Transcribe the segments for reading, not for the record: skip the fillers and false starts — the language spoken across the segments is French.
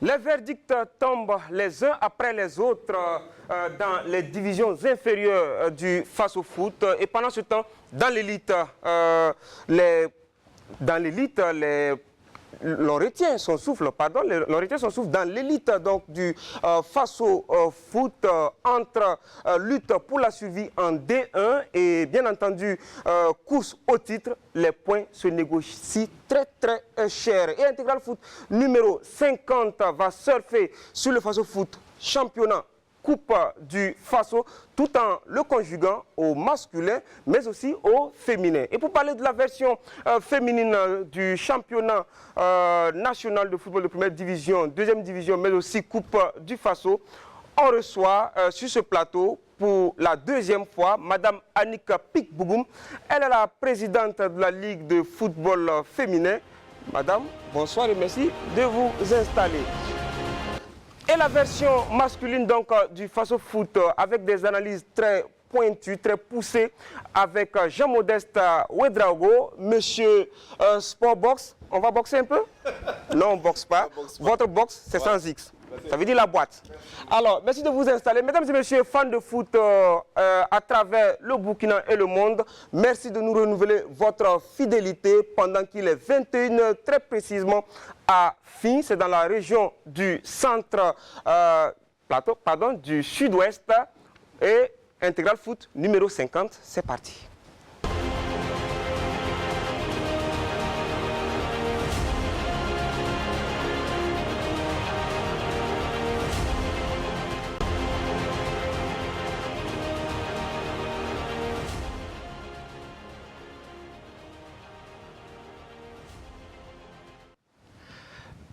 Les verdicts tombent les uns après les autres dans les divisions inférieures du face au foot. Et pendant ce temps, dans l'élite, l'on retient son souffle, dans l'élite donc du face au foot entre lutte pour la survie en D1 et bien entendu course au titre. Les points se négocient très cher. Et Intégral Foot numéro 50 va surfer sur le face au foot championnat Coupe du Faso, tout en le conjuguant au masculin, mais aussi au féminin. Et pour parler de la version féminine du championnat national de football de première division, deuxième division, mais aussi Coupe du Faso, on reçoit sur ce plateau pour la deuxième fois Madame Annick Pikbougoum. Elle est la présidente de la Ligue de football féminin. Madame, bonsoir et merci de vous installer. Et la version masculine donc du Faso Foot avec des analyses très pointues, très poussées avec Jean-Modeste Ouedraogo, monsieur Sportbox. On va boxer un peu? Non, on ne boxe pas. Votre box, c'est sans X. Ça veut dire la boîte. Alors, merci de vous installer. Mesdames et messieurs, fans de foot à travers le Burkina et le monde, merci de nous renouveler votre fidélité pendant qu'il est 21h très précisément à Fin. C'est dans la région du centre, du sud-ouest. Et Intégral Foot numéro 50, c'est parti.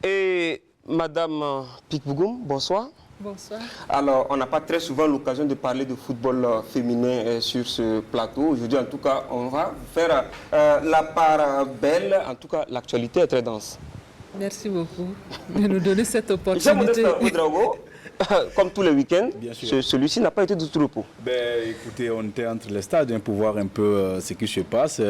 Et Madame Pikbougoum, bonsoir. Bonsoir. Alors, on n'a pas très souvent l'occasion de parler de football féminin sur ce plateau. Aujourd'hui, en tout cas, on va faire la part belle. En tout cas, l'actualité est très dense. Merci beaucoup de nous donner cette opportunité. Comme tous les week-ends, celui-ci n'a pas été de tout repos. Écoutez, on était entre les stades pour voir un peu ce qui se passe.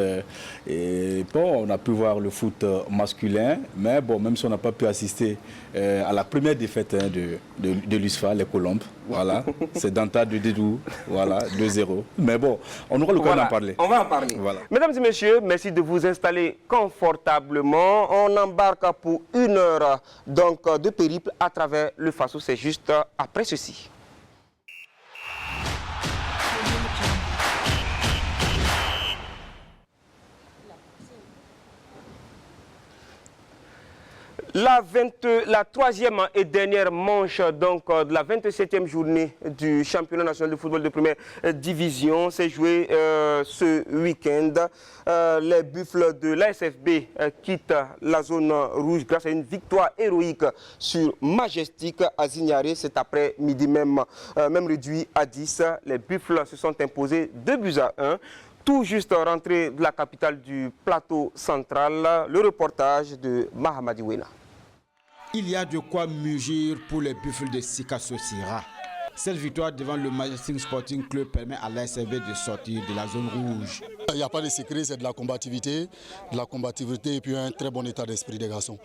Et bon, on a pu voir le foot masculin, mais bon, même si on n'a pas pu assister à la première défaite de l'USFA, les Colombes. Voilà, c'est Danta de Dédou, voilà, 2-0. Mais bon, on aura l'occasion d'en parler. On va en parler. Voilà. Mesdames et messieurs, merci de vous installer confortablement. On embarque pour 1 heure donc, de périple à travers le Faso. C'est juste après ceci. La troisième et dernière manche donc, de la 27e journée du championnat national de football de première division s'est jouée ce week-end. Les Buffles de l'ASFB quittent la zone rouge grâce à une victoire héroïque sur Majestic à Zignaré. Cet après-midi même réduit à 10. Les Buffles se sont imposés 2-1. Tout juste rentré de la capitale du plateau central, le reportage de Mahamadi Wena. Il y a de quoi mugir pour les Buffles de Sikasso Sira. Cette victoire devant le Majestic Sporting Club permet à l'ASFB de sortir de la zone rouge. Il n'y a pas de secret, c'est de la combativité et puis un très bon état d'esprit des garçons.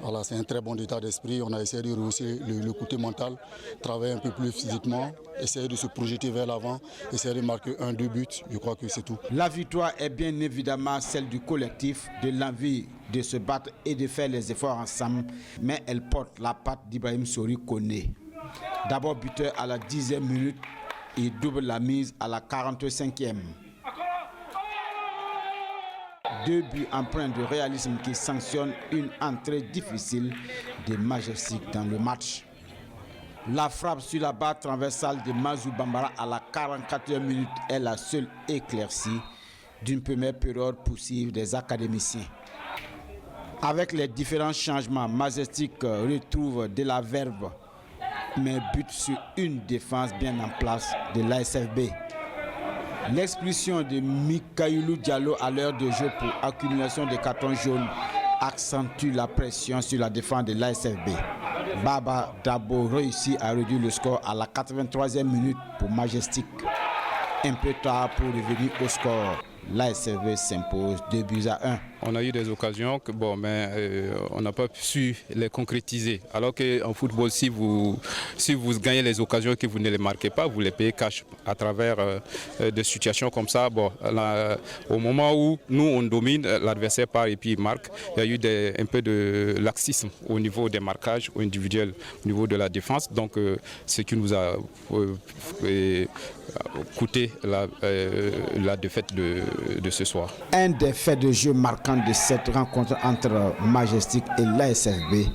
Voilà, c'est un très bon état d'esprit. On a essayé de rehausser le côté mental, travailler un peu plus physiquement, essayer de se projeter vers l'avant, essayer de marquer 1-2 buts. Je crois que c'est tout. La victoire est bien évidemment celle du collectif, de l'envie de se battre et de faire les efforts ensemble, mais elle porte la patte d'Ibrahim Sori Koné. D'abord buteur à la 10e minute, il double la mise à la 45e. 2 buts empreints de réalisme qui sanctionnent une entrée difficile de Majestic dans le match. La frappe sur la barre transversale de Mazou Bambara à la 44e minute est la seule éclaircie d'une première période poussive des académiciens. Avec les différents changements, Majestic retrouve de la verve, mais bute sur une défense bien en place de l'ASFB. L'expulsion de Mikailou Diallo à l'heure de jeu pour accumulation de cartons jaunes accentue la pression sur la défense de l'ASFB. Baba Dabo réussit à réduire le score à la 83e minute pour Majestic. Un peu tard pour revenir au score, l'ASFB s'impose 2-1. On a eu des occasions que on n'a pas su les concrétiser. Alors qu'en football, si vous gagnez les occasions et que vous ne les marquez pas, vous les payez cash à travers des situations comme ça. Au moment où nous on domine, l'adversaire part et puis il marque. Il y a eu un peu de laxisme au niveau des marquages individuels, au niveau de la défense. Donc ce qui nous a coûté la défaite de ce soir. Un des faits de jeu marquants de cette rencontre entre Majestic et l'ASFB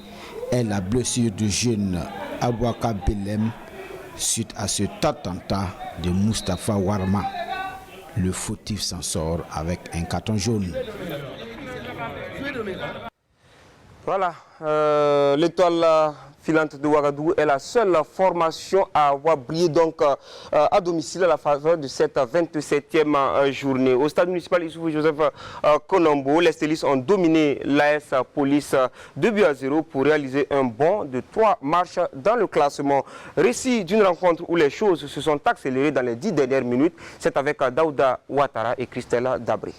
est la blessure du jeune Abouaka Belem suite à cet attentat de Moustapha Warma. Le fautif s'en sort avec un carton jaune. Voilà, l'étoile filante de Ouagadougou est la seule formation à avoir brillé donc à domicile à la faveur de cette 27e journée. Au stade municipal Issoufou Joseph Konombo, les Stélis ont dominé l'AS Police 2-0 pour réaliser un bond de 3 marches dans le classement. Récit d'une rencontre où les choses se sont accélérées dans les 10 dernières minutes. C'est avec Daouda Ouattara et Christella Dabré.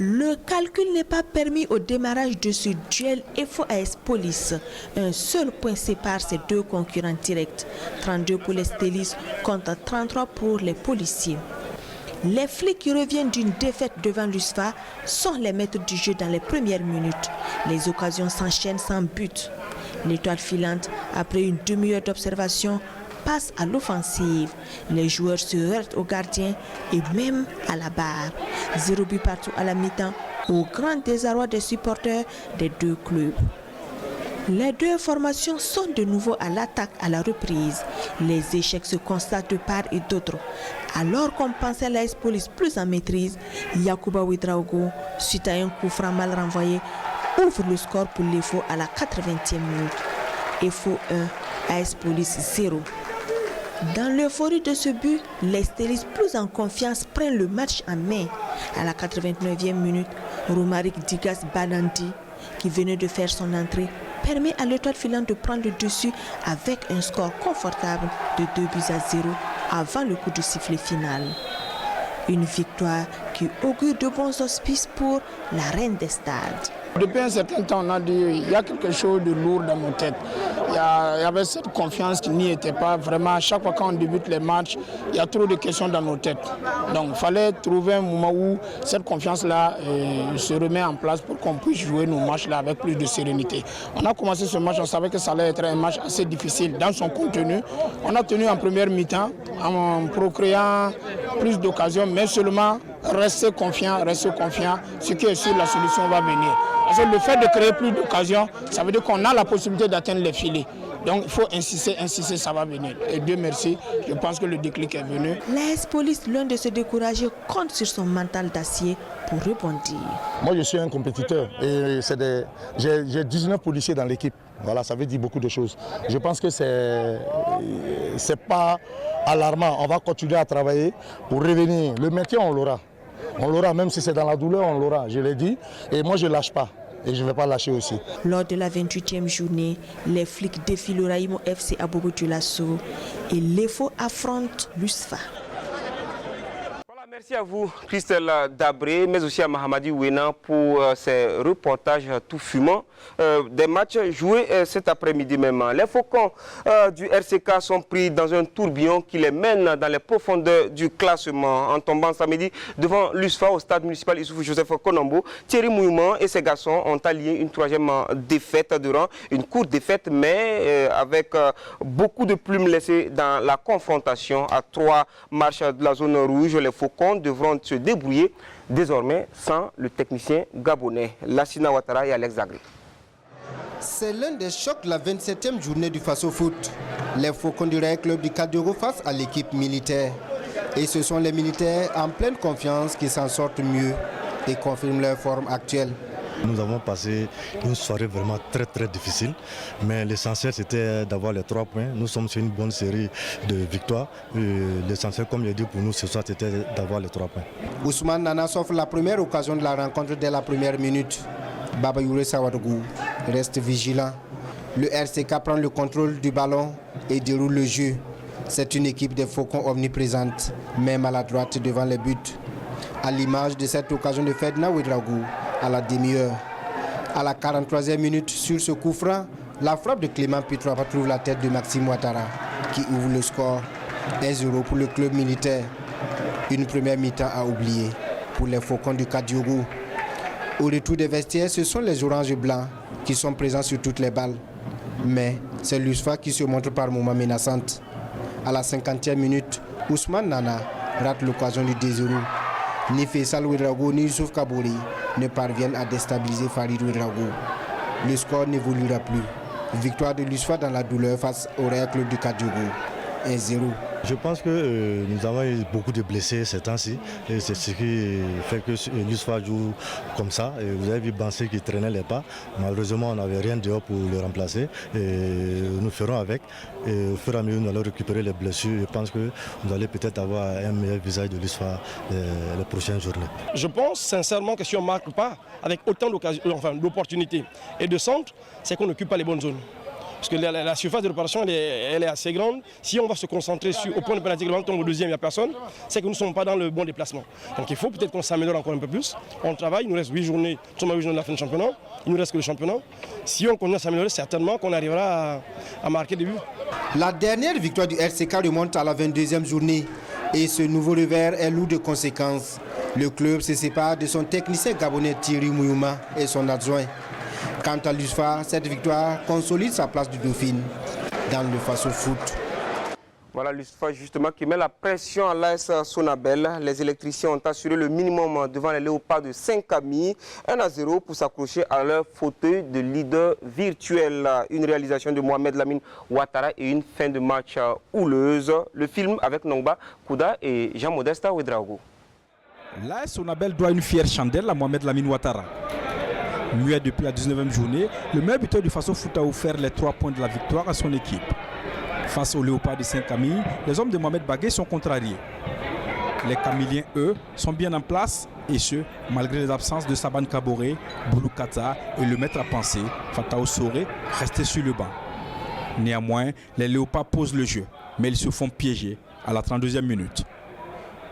Le calcul n'est pas permis au démarrage de ce duel FO-AS Police. Un seul point sépare ces deux concurrents directs. 32 pour les Stélis contre 33 pour les policiers. Les flics qui reviennent d'une défaite devant l'USFA sont les maîtres du jeu dans les premières minutes. Les occasions s'enchaînent sans but. L'étoile filante, après une demi-heure d'observation, passe à l'offensive. Les joueurs se heurtent aux gardiens et même à la barre. 0 but partout à la mi-temps, au grand désarroi des supporters des deux clubs. Les deux formations sont de nouveau à l'attaque à la reprise. Les échecs se constatent de part et d'autre. Alors qu'on pensait l'AS Police plus en maîtrise, Yacouba Ouedraogo, suite à un coup franc mal renvoyé, ouvre le score pour l'EFO à la 80e minute. EFO 1, AS Police 0. Dans l'euphorie de ce but, les Stélis plus en confiance prennent le match en main. À la 89e minute, Romaric Digas Banandi, qui venait de faire son entrée, permet à l'étoile filante de prendre le dessus avec un score confortable de 2-0 avant le coup de sifflet final. Une victoire qui augure de bons auspices pour la reine des stades. Depuis un certain temps, on a dit qu'il y a quelque chose de lourd dans nos têtes. Il y avait cette confiance qui n'y était pas. Vraiment, à chaque fois qu'on débute les matchs, il y a trop de questions dans nos têtes. Donc, il fallait trouver un moment où cette confiance-là se remet en place pour qu'on puisse jouer nos matchs-là avec plus de sérénité. On a commencé ce match, on savait que ça allait être un match assez difficile dans son contenu. On a tenu en première mi-temps en procréant plus d'occasions, mais seulement rester confiant, ce qui est sûr, la solution va venir. Parce que le fait de créer plus d'occasions, ça veut dire qu'on a la possibilité d'atteindre les filets. Donc il faut insister, ça va venir. Et Dieu merci, je pense que le déclic est venu. L'AS Police, loin de se décourager, compte sur son mental d'acier pour rebondir. Moi je suis un compétiteur et j'ai 19 policiers dans l'équipe. Voilà, ça veut dire beaucoup de choses. Je pense que c'est pas alarmant. On va continuer à travailler pour revenir. Le maintien, on l'aura. On l'aura, même si c'est dans la douleur, on l'aura. Je l'ai dit. Et moi, je ne lâche pas. Et je ne vais pas lâcher aussi. Lors de la 28e journée, les flics défient le Raïmo FC à Bobo Dioulasso et l'EFO affronte l'USFA. Merci à vous, Christelle Dabré, mais aussi à Mahamadi Ouena pour ces reportages tout fumants des matchs joués cet après-midi même. Les Faucons du RCK sont pris dans un tourbillon qui les mène dans les profondeurs du classement. En tombant samedi devant l'USFA au stade municipal Issoufou Joseph Konombo, Thierry Mouillement et ses garçons ont allié une troisième défaite durant une courte défaite, mais avec beaucoup de plumes laissées dans la confrontation. À 3 marches de la zone rouge, les Faucons devront se débrouiller désormais sans le technicien gabonais Lassina Ouattara et Alex Zagri. C'est l'un des chocs de la 27e journée du Faso Foot. Les Faucons du Rail Club du Cadero face à l'équipe militaire. Et ce sont les militaires en pleine confiance qui s'en sortent mieux et confirment leur forme actuelle. Nous avons passé une soirée vraiment très difficile, mais l'essentiel c'était d'avoir les 3 points. Nous sommes sur une bonne série de victoires. L'essentiel, comme je dis pour nous ce soir, c'était d'avoir les 3 points. Ousmane Nana s'offre la première occasion de la rencontre dès la première minute. Baba Youre Sawadougou reste vigilant. Le RCK prend le contrôle du ballon et déroule le jeu. C'est une équipe de Faucons omniprésente, même à la droite devant les buts. à l'image de cette occasion de Ferdinand Ouedraogo à la demi-heure. À la 43e minute, sur ce coup franc, la frappe de Clément Petroapa trouve la tête de Maxime Ouattara qui ouvre le score 1-0 pour le club militaire. Une première mi-temps à oublier pour les Faucons du Kadiogo. Au retour des vestiaires, ce sont les oranges et blancs qui sont présents sur toutes les balles. Mais c'est l'USFA qui se montre par moments menaçante. À la 50e minute, Ousmane Nana rate l'occasion du 2-0. Ni Faisal Ouedraogo ni Youssouf Kabouri ne parviennent à déstabiliser Farid Ouedraogo. Le score n'évoluera plus. Victoire de l'USFA dans la douleur face au Real Club du Kadiogo. 1-0. Je pense que nous avons eu beaucoup de blessés ces temps-ci et c'est ce qui fait que l'USFA joue comme ça. Et vous avez vu Bansé qui traînait les pas. Malheureusement, on n'avait rien dehors pour le remplacer et nous ferons avec. Et au fur et à mesure, nous allons récupérer les blessures. Je pense que vous allez peut-être avoir un meilleur visage de l'USFA les prochaines journées. Je pense sincèrement que si on ne marque pas avec autant d'opportunités et de centres, c'est qu'on n'occupe pas les bonnes zones. Parce que la surface de réparation elle est assez grande. Si on va se concentrer au point de pénalité, le tombe au deuxième, il n'y a personne, c'est que nous ne sommes pas dans le bon déplacement. Donc il faut peut-être qu'on s'améliore encore un peu plus. On travaille, il nous reste 8 journées, nous sommes à 8 journées de la fin du championnat, il nous reste que le championnat. Si on continue à s'améliorer, certainement qu'on arrivera à marquer des buts. La dernière victoire du RCK remonte à la 22e journée et ce nouveau revers est lourd de conséquences. Le club se sépare de son technicien gabonais Thierry Mouyouma et son adjoint. Quant à l'USFA, cette victoire consolide sa place du Dauphine dans le Faso Foot. Voilà l'USFA justement qui met la pression à l'AS Sonabel. Les électriciens ont assuré le minimum devant les Léopards de Saint-Camille. 1-0 pour s'accrocher à leur fauteuil de leader virtuel. Une réalisation de Mohamed Lamine Ouattara et une fin de match houleuse. Le film avec Nongba Kouda et Jean-Modeste Ouedraogo. L'AS Sonabel doit une fière chandelle à Mohamed Lamine Ouattara. Muet depuis la 19e journée, le meilleur buteur du Faso Foot a offert les 3 points de la victoire à son équipe. Face aux Léopards de Saint-Camille, les hommes de Mohamed Bagué sont contrariés. Les Camiliens, eux, sont bien en place, et ce, malgré les absences de Saban Kaboré, Boulou Kata et le maître à penser, Fatao Soré, restés sur le banc. Néanmoins, les Léopards posent le jeu, mais ils se font piéger à la 32e minute.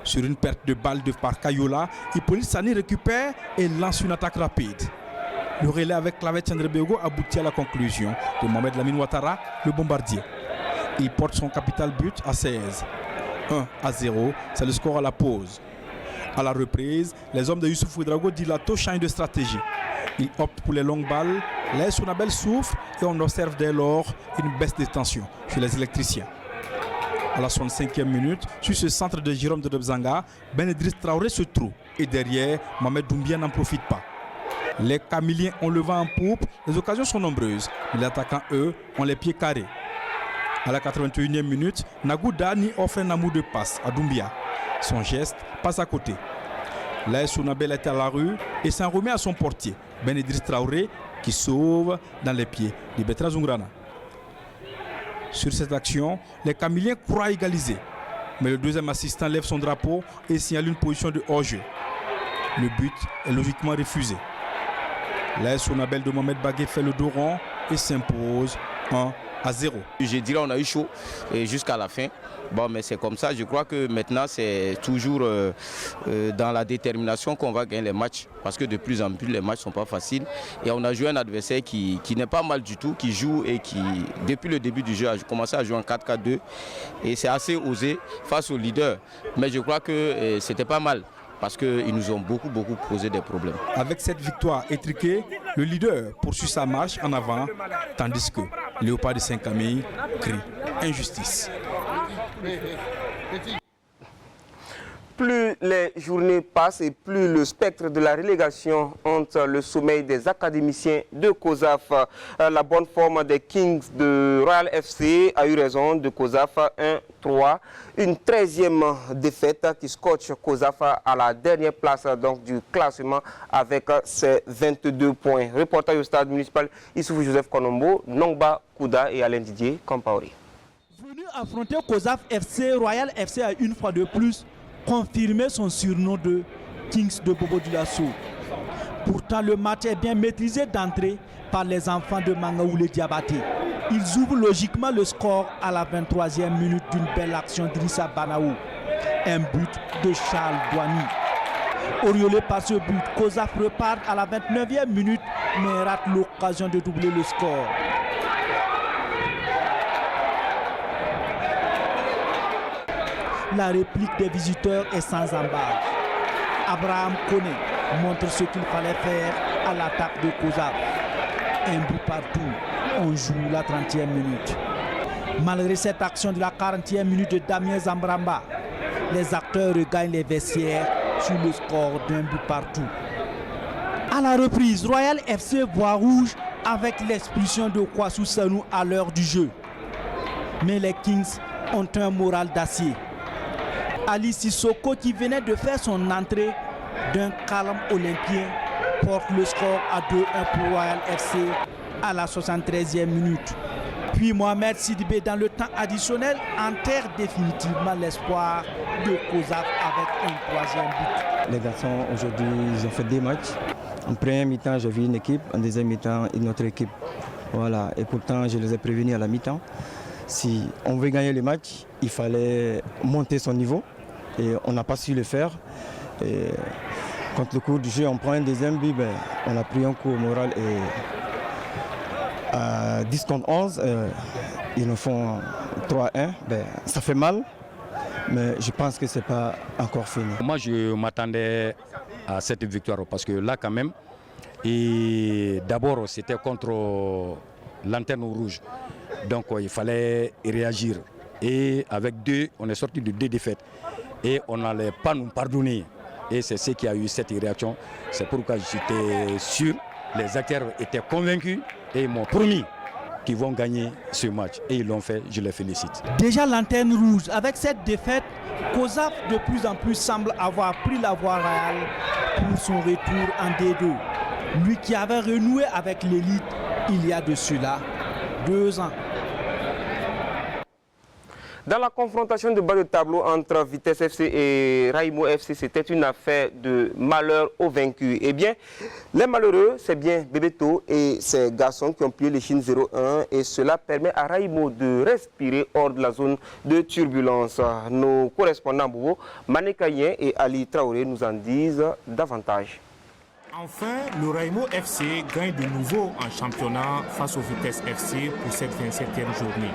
Sur une perte de balle de par Kayola, Hippolyte Sani récupère et lance une attaque rapide. Le relais avec Clavet Chandrebego aboutit à la conclusion de Mohamed Lamine Ouattara, le bombardier. Il porte son capital but à 16. 1-0, c'est le score à la pause. À la reprise, les hommes de Youssouf Ouedraogo Dilato changent de stratégie. Ils optent pour les longues balles, les Sonabel souffrent et on observe dès lors une baisse de tension chez les électriciens. À la 65e minute, sur ce centre de Jérôme de Dobzanga, Ben Idriss Traoré se trouve et derrière, Mohamed Doumbia n'en profite pas. Les Camiliens ont le vent en poupe, les occasions sont nombreuses, mais les attaquants, eux, ont les pieds carrés. À la 81e minute, Nagou Dani offre un amour de passe à Doumbia. Son geste passe à côté. L'AS Sonabel est à la rue et s'en remet à son portier, Ben Idriss Traoré, qui sauve dans les pieds de Betra Zungrana. Sur cette action, les Camiliens croient égaliser, mais le deuxième assistant lève son drapeau et signale une position de hors-jeu. Le but est logiquement refusé. L'AS Sonabel de Mohamed Bagué fait le dos rond et s'impose 1-0. Je dirais qu'on a eu chaud jusqu'à la fin. Bon, mais c'est comme ça. Je crois que maintenant, c'est toujours dans la détermination qu'on va gagner les matchs. Parce que de plus en plus, les matchs ne sont pas faciles. Et on a joué un adversaire qui n'est pas mal du tout, qui joue et qui, depuis le début du jeu, a commencé à jouer en 4-4-2. Et c'est assez osé face aux leaders. Mais je crois que c'était pas mal. Parce qu'ils nous ont beaucoup posé des problèmes. Avec cette victoire étriquée, le leader poursuit sa marche en avant, tandis que Léopard de Saint-Camille crie injustice. Plus les journées passent et plus le spectre de la relégation hante le sommeil des académiciens de COSAF. La bonne forme des Kings de Royal FC a eu raison de COSAF 1-3. Une 13e défaite qui scotche COSAF à la dernière place donc, du classement avec ses 22 points. Reportage au stade municipal Issoufou Joseph Konombo, Nongba Kouda et Alain Didier Kampaori. Venu affronter COSAF FC, Royal FC a une fois de plus confirmer son surnom de Kings de Bobo Dioulasso. Pourtant, le match est bien maîtrisé d'entrée par les enfants de Mangaoulé Diabaté. Ils ouvrent logiquement le score à la 23e minute d'une belle action d'Idrissa Banaou. Un but de Charles Douani. auréolé par ce but. Kozaf repart à la 29e minute, mais rate l'occasion de doubler le score. La réplique des visiteurs est sans embâche. Abraham Kone montre ce qu'il fallait faire à l'attaque de Kozaf. Un but partout. On joue la 30e minute. Malgré cette action de la 40e minute de Damien Zambramba, les acteurs regagnent les vestiaires sur le score d'un but partout. À la reprise, Royal FC voit rouge avec l'expulsion de Kwasou Sanou à l'heure du jeu. Mais les Kings ont un moral d'acier. Ali Sissoko, qui venait de faire son entrée d'un calme olympien, porte le score à 2-1 pour Royal FC à la 73e minute. Puis Mohamed Sidibé, dans le temps additionnel, enterre définitivement l'espoir de Kozaf avec un troisième but. Les garçons, aujourd'hui, ils ont fait des matchs. En première mi-temps, j'ai vu une équipe. En deuxième mi-temps, une autre équipe. Voilà. Et pourtant, je les ai prévenus à la mi-temps. Si on veut gagner le match, il fallait monter son niveau. Et on n'a pas su le faire. Et contre le cours du jeu, on prend un deuxième but, on a pris un coup au moral. Et à 10 contre 11, ils nous font 3-1. Ça fait mal, mais je pense que ce n'est pas encore fini. Moi, je m'attendais à cette victoire parce que là, quand même, d'abord, c'était contre Lanterne Rouge. Donc, il fallait réagir. Et avec deux, on est sorti de 2 défaites. Et on n'allait pas nous pardonner. Et c'est ce qui a eu cette réaction. C'est pourquoi j'étais sûr, les acteurs étaient convaincus et ils m'ont promis qu'ils vont gagner ce match. Et ils l'ont fait, je les félicite. Déjà Lanterne Rouge, avec cette défaite, Kozaf de plus en plus semble avoir pris la voie royale pour son retour en D2. Lui qui avait renoué avec l'élite il y a de cela 2 ans. Dans la confrontation de bas de tableau entre Vitesse FC et Raimo FC, c'était une affaire de malheur aux vaincus. Eh bien, les malheureux, c'est bien Bebeto et ses garçons qui ont plié les Chines 0-1 et cela permet à Raimo de respirer hors de la zone de turbulence. Nos correspondants Bobo, Manekayen et Ali Traoré nous en disent davantage. Enfin, le Raimo FC gagne de nouveau en championnat face au Vitesse FC pour cette 27e journée.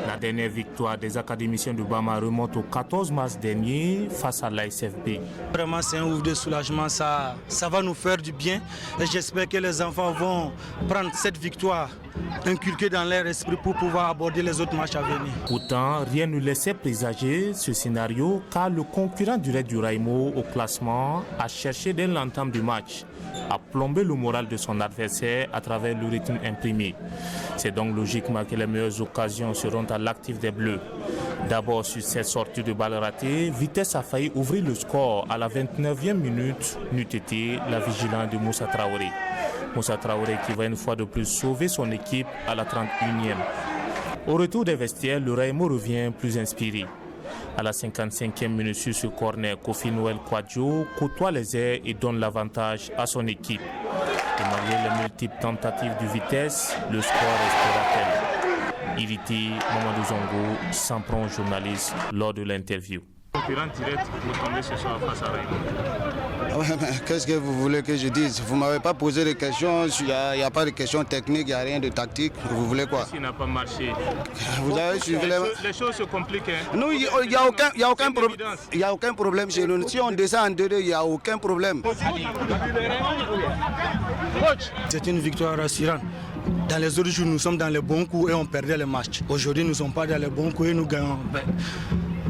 La dernière victoire des académiciens de Bama remonte au 14 mars dernier face à l'ASFB. Vraiment, c'est un ouf de soulagement, ça va nous faire du bien. Et j'espère que les enfants vont prendre cette victoire, inculquée dans leur esprit pour pouvoir aborder les autres matchs à venir. Pourtant, rien ne laissait présager ce scénario car le concurrent direct du Raimo au classement a cherché dès l'entame du match à plomber le moral de son adversaire à travers le rythme imprimé. C'est donc logiquement que les meilleures occasions seront à l'actif des Bleus. D'abord sur cette sortie de balle ratée, Vitesse a failli ouvrir le score à la 29e minute, n'eût été la vigilance de Moussa Traoré. Moussa Traoré qui va une fois de plus sauver son équipe à la 31e. Au retour des vestiaires, le Raimo revient plus inspiré. À la 55e minute sur ce corner, Kofi Noël Kwadjo côtoie les airs et donne l'avantage à son équipe. Et malgré les multiples tentatives de Vitesse, le score restera tel. Irrité, Mamadou Zongo s'en prend au journaliste lors de l'interview. Concurrent direct, vous tombez ce soir face à Raimo. Ouais, mais qu'est-ce que vous voulez que je dise? Vous ne m'avez pas posé de questions, il n'y a pas de questions techniques, il n'y a rien de tactique. Vous voulez quoi? Qu'est-ce qui n'a pas marché? Vous avez suivi les choses se compliquent. Hein? Non, il n'y a aucun problème chez nous. Si on descend en 2-2, il n'y a aucun problème. C'est une victoire rassurante. Dans les autres jours, nous sommes dans les bons coups et on perdait les matchs. Aujourd'hui, nous ne sommes pas dans les bons coups et nous gagnons.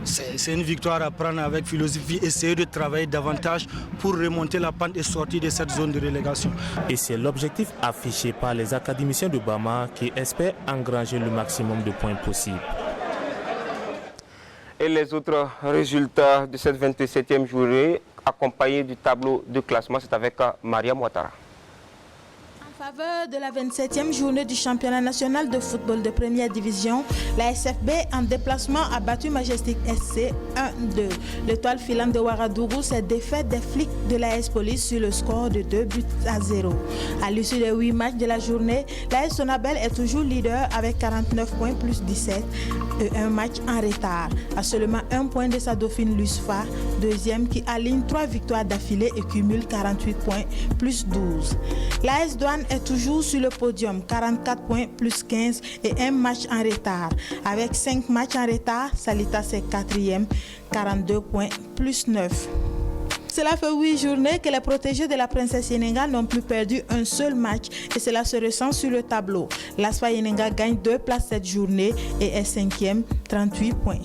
C'est une victoire à prendre avec philosophie, essayer de travailler davantage pour remonter la pente et sortir de cette zone de relégation. Et c'est l'objectif affiché par les académiciens de Bama qui espèrent engranger le maximum de points possibles. Et les autres résultats de cette 27e journée, accompagnés du tableau de classement, c'est avec Maria Ouattara. faveur de la 27e journée du championnat national de football de première division, la SFB en déplacement a battu Majestic SC 1-2. L'étoile filante de Ouagadougou s'est défaite des flics de la AS Police sur le score de 2-0. À l'issue des 8 matchs de la journée, la AS Sonabel est toujours leader avec 49 points plus 17 et un match en retard, à seulement 1 point de sa dauphine Lusfa, deuxième qui aligne 3 victoires d'affilée et cumule 48 points plus 12. La AS Douane est toujours sur le podium, 44 points plus 15 et un match en retard. Avec 5 matchs en retard, Salita c'est 4e, 42 points plus 9. Cela fait 8 journées que les protégés de la princesse Yenenga n'ont plus perdu un seul match et cela se ressent sur le tableau. L'ASFA Yenenga gagne 2 places cette journée et est 5e, 38 points.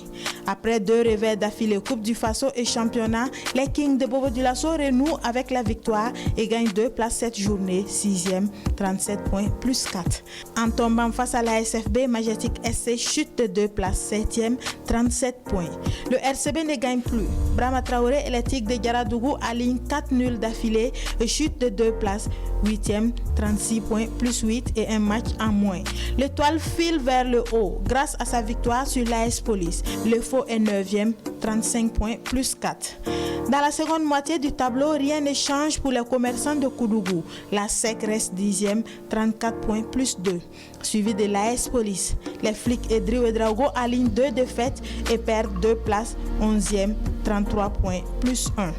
Après 2 revers d'affilée Coupe du Faso et championnat, les Kings de Bobo Dioulasso renouent avec la victoire et gagnent 2 places cette journée, 6e, 37 points plus 4. En tombant face à la SFB, Majestic SC chute de 2 places, 7e, 37 points. Le RCB ne gagne plus. Brahma Traoré et les Tigres de Diaradougou alignent 4 nuls d'affilée et chute de 2 places, 8e, 36 points plus 8 et un match en moins. L'étoile file vers le haut grâce à sa victoire sur l'AS Police. Le Faux est 9e, 35 points plus 4. Dans la seconde moitié du tableau, rien ne change pour les commerçants de Koudougou. La SEC reste 10e, 34 points plus 2. Suivi de l'AS Police. Les flics Edri Ouedraogo alignent 2 défaites et perdent 2 places, 11e, 33 points plus 1.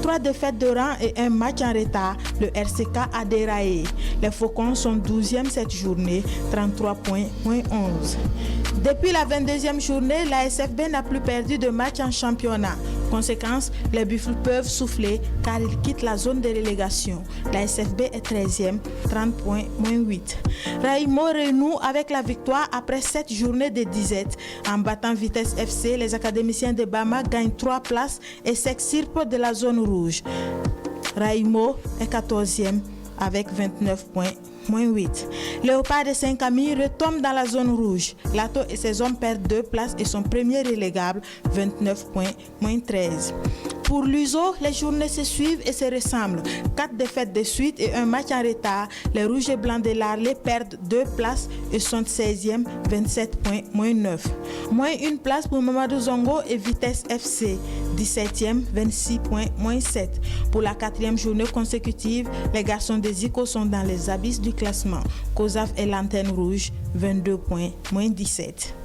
3 défaites de rang et un match en retard, le RCK a déraillé. Les Faucons sont 12e cette journée, 33 points, moins 11. Depuis la 22e journée, la SFB n'a plus perdu de match en championnat. Conséquence, les Buffles peuvent souffler car ils quittent la zone de relégation. La SFB est 13e, 30 points, moins 8. Raïmo renoue avec la victoire après 7 journées de disette. En battant Vitesse FC, les académiciens de Bama gagnent 3 places et s'extirpent de la zone rouge. Raïmo est 14e avec 29 points, moins 8. Léopard de Saint-Camille retombe dans la zone rouge. Lato et ses hommes perdent 2 places et sont premiers relégables, 29 points, moins 13. Pour l'USO, les journées se suivent et se ressemblent. 4 défaites de suite et un match en retard. Les Rouges et Blancs de l'Arlé perdent 2 places et sont 16e, 27 points, moins 9. Moins 1 place pour Mamadou Zongo et Vitesse FC, 17e, 26 points, moins 7. Pour la 4e journée consécutive, les garçons de Zico sont dans les abysses du classement. COSAF et Lanterne Rouge, 22 points, moins 17.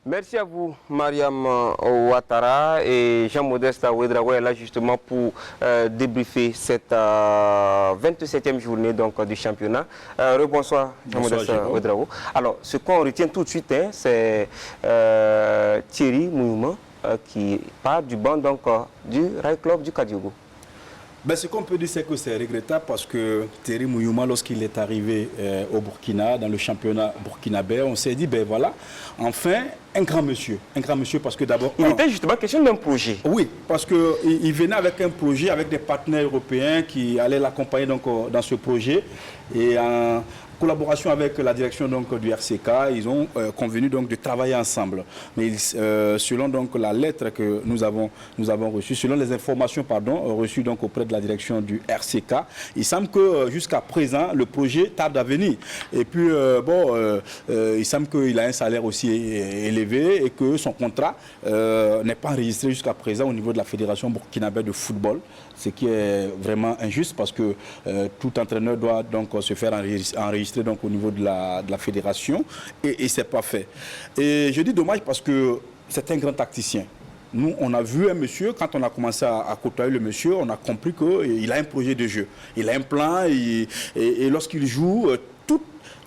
Merci à vous, Mariam Ouattara, et Jean-Modeste Ouedraogo est là justement pour débriefer cette 27e journée donc, du championnat. Rebonsoir, Jean-Modeste Ouedraogo. Alors, ce qu'on retient tout de suite, c'est Thierry Mouyouma qui part du banc donc, du Rail Club du Kadiogo. Ben, ce qu'on peut dire, c'est que c'est regrettable parce que Thierry Mouyouma, lorsqu'il est arrivé au Burkina, dans le championnat burkinabé, on s'est dit, ben voilà, enfin, un grand monsieur parce que d'abord... Il était justement question d'un projet. Oui, parce qu'il venait avec un projet, avec des partenaires européens qui allaient l'accompagner donc, dans ce projet. Et en collaboration avec la direction donc, du RCK, ils ont convenu donc, de travailler ensemble. Mais selon donc, la lettre que nous avons reçue, selon les informations reçues donc, auprès de la direction du RCK, il semble que jusqu'à présent, le projet tarde à venir. Et puis, il semble qu'il a un salaire aussi élevé et que son contrat n'est pas enregistré jusqu'à présent au niveau de la Fédération burkinabé de football, ce qui est vraiment injuste parce que tout entraîneur doit donc se faire enregistrer donc, au niveau de la fédération et ce n'est pas fait. Et je dis dommage parce que c'est un grand tacticien. Nous, on a vu un monsieur, quand on a commencé à côtoyer le monsieur, on a compris qu'il a un projet de jeu. Il a un plan et lorsqu'il joue,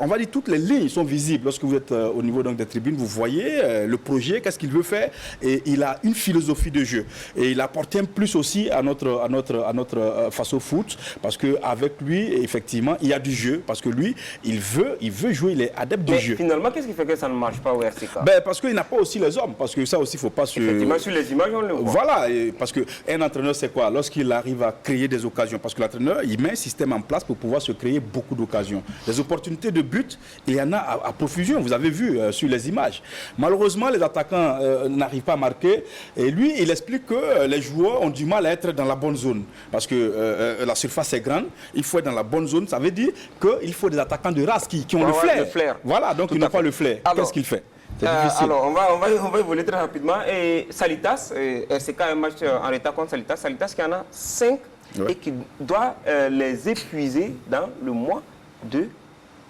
on va dire toutes les lignes sont visibles. Lorsque vous êtes au niveau donc, des tribunes, vous voyez le projet, qu'est-ce qu'il veut faire. Et il a une philosophie de jeu. Et il apporte un plus aussi à notre Faso Foot. Parce qu'avec lui, effectivement, il y a du jeu. Parce que lui, il veut jouer, il est adepte du jeu. Finalement, qu'est-ce qui fait que ça ne marche pas au RCK? Parce qu'il n'a pas aussi les hommes. Parce que ça aussi, il ne faut pas se... Effectivement, sur les images, on le voit. Voilà. Parce qu'un entraîneur, c'est quoi? Lorsqu'il arrive à créer des occasions. Parce que l'entraîneur, il met un système en place pour pouvoir se créer beaucoup d'occasions. Les opportunités opportunités de but, il y en a à profusion, vous avez vu sur les images. Malheureusement, les attaquants n'arrivent pas à marquer. Et lui, il explique que les joueurs ont du mal à être dans la bonne zone. Parce que la surface est grande, il faut être dans la bonne zone. Ça veut dire qu'il faut des attaquants de race qui ont le flair. Voilà, donc ils n'ont pas le flair. Qu'est-ce qu'il fait? Alors, on va évoluer très rapidement. Et Salitas, c'est quand même un match en retard contre Salitas. Salitas qui en a 5 et qui doit les épuiser dans le mois de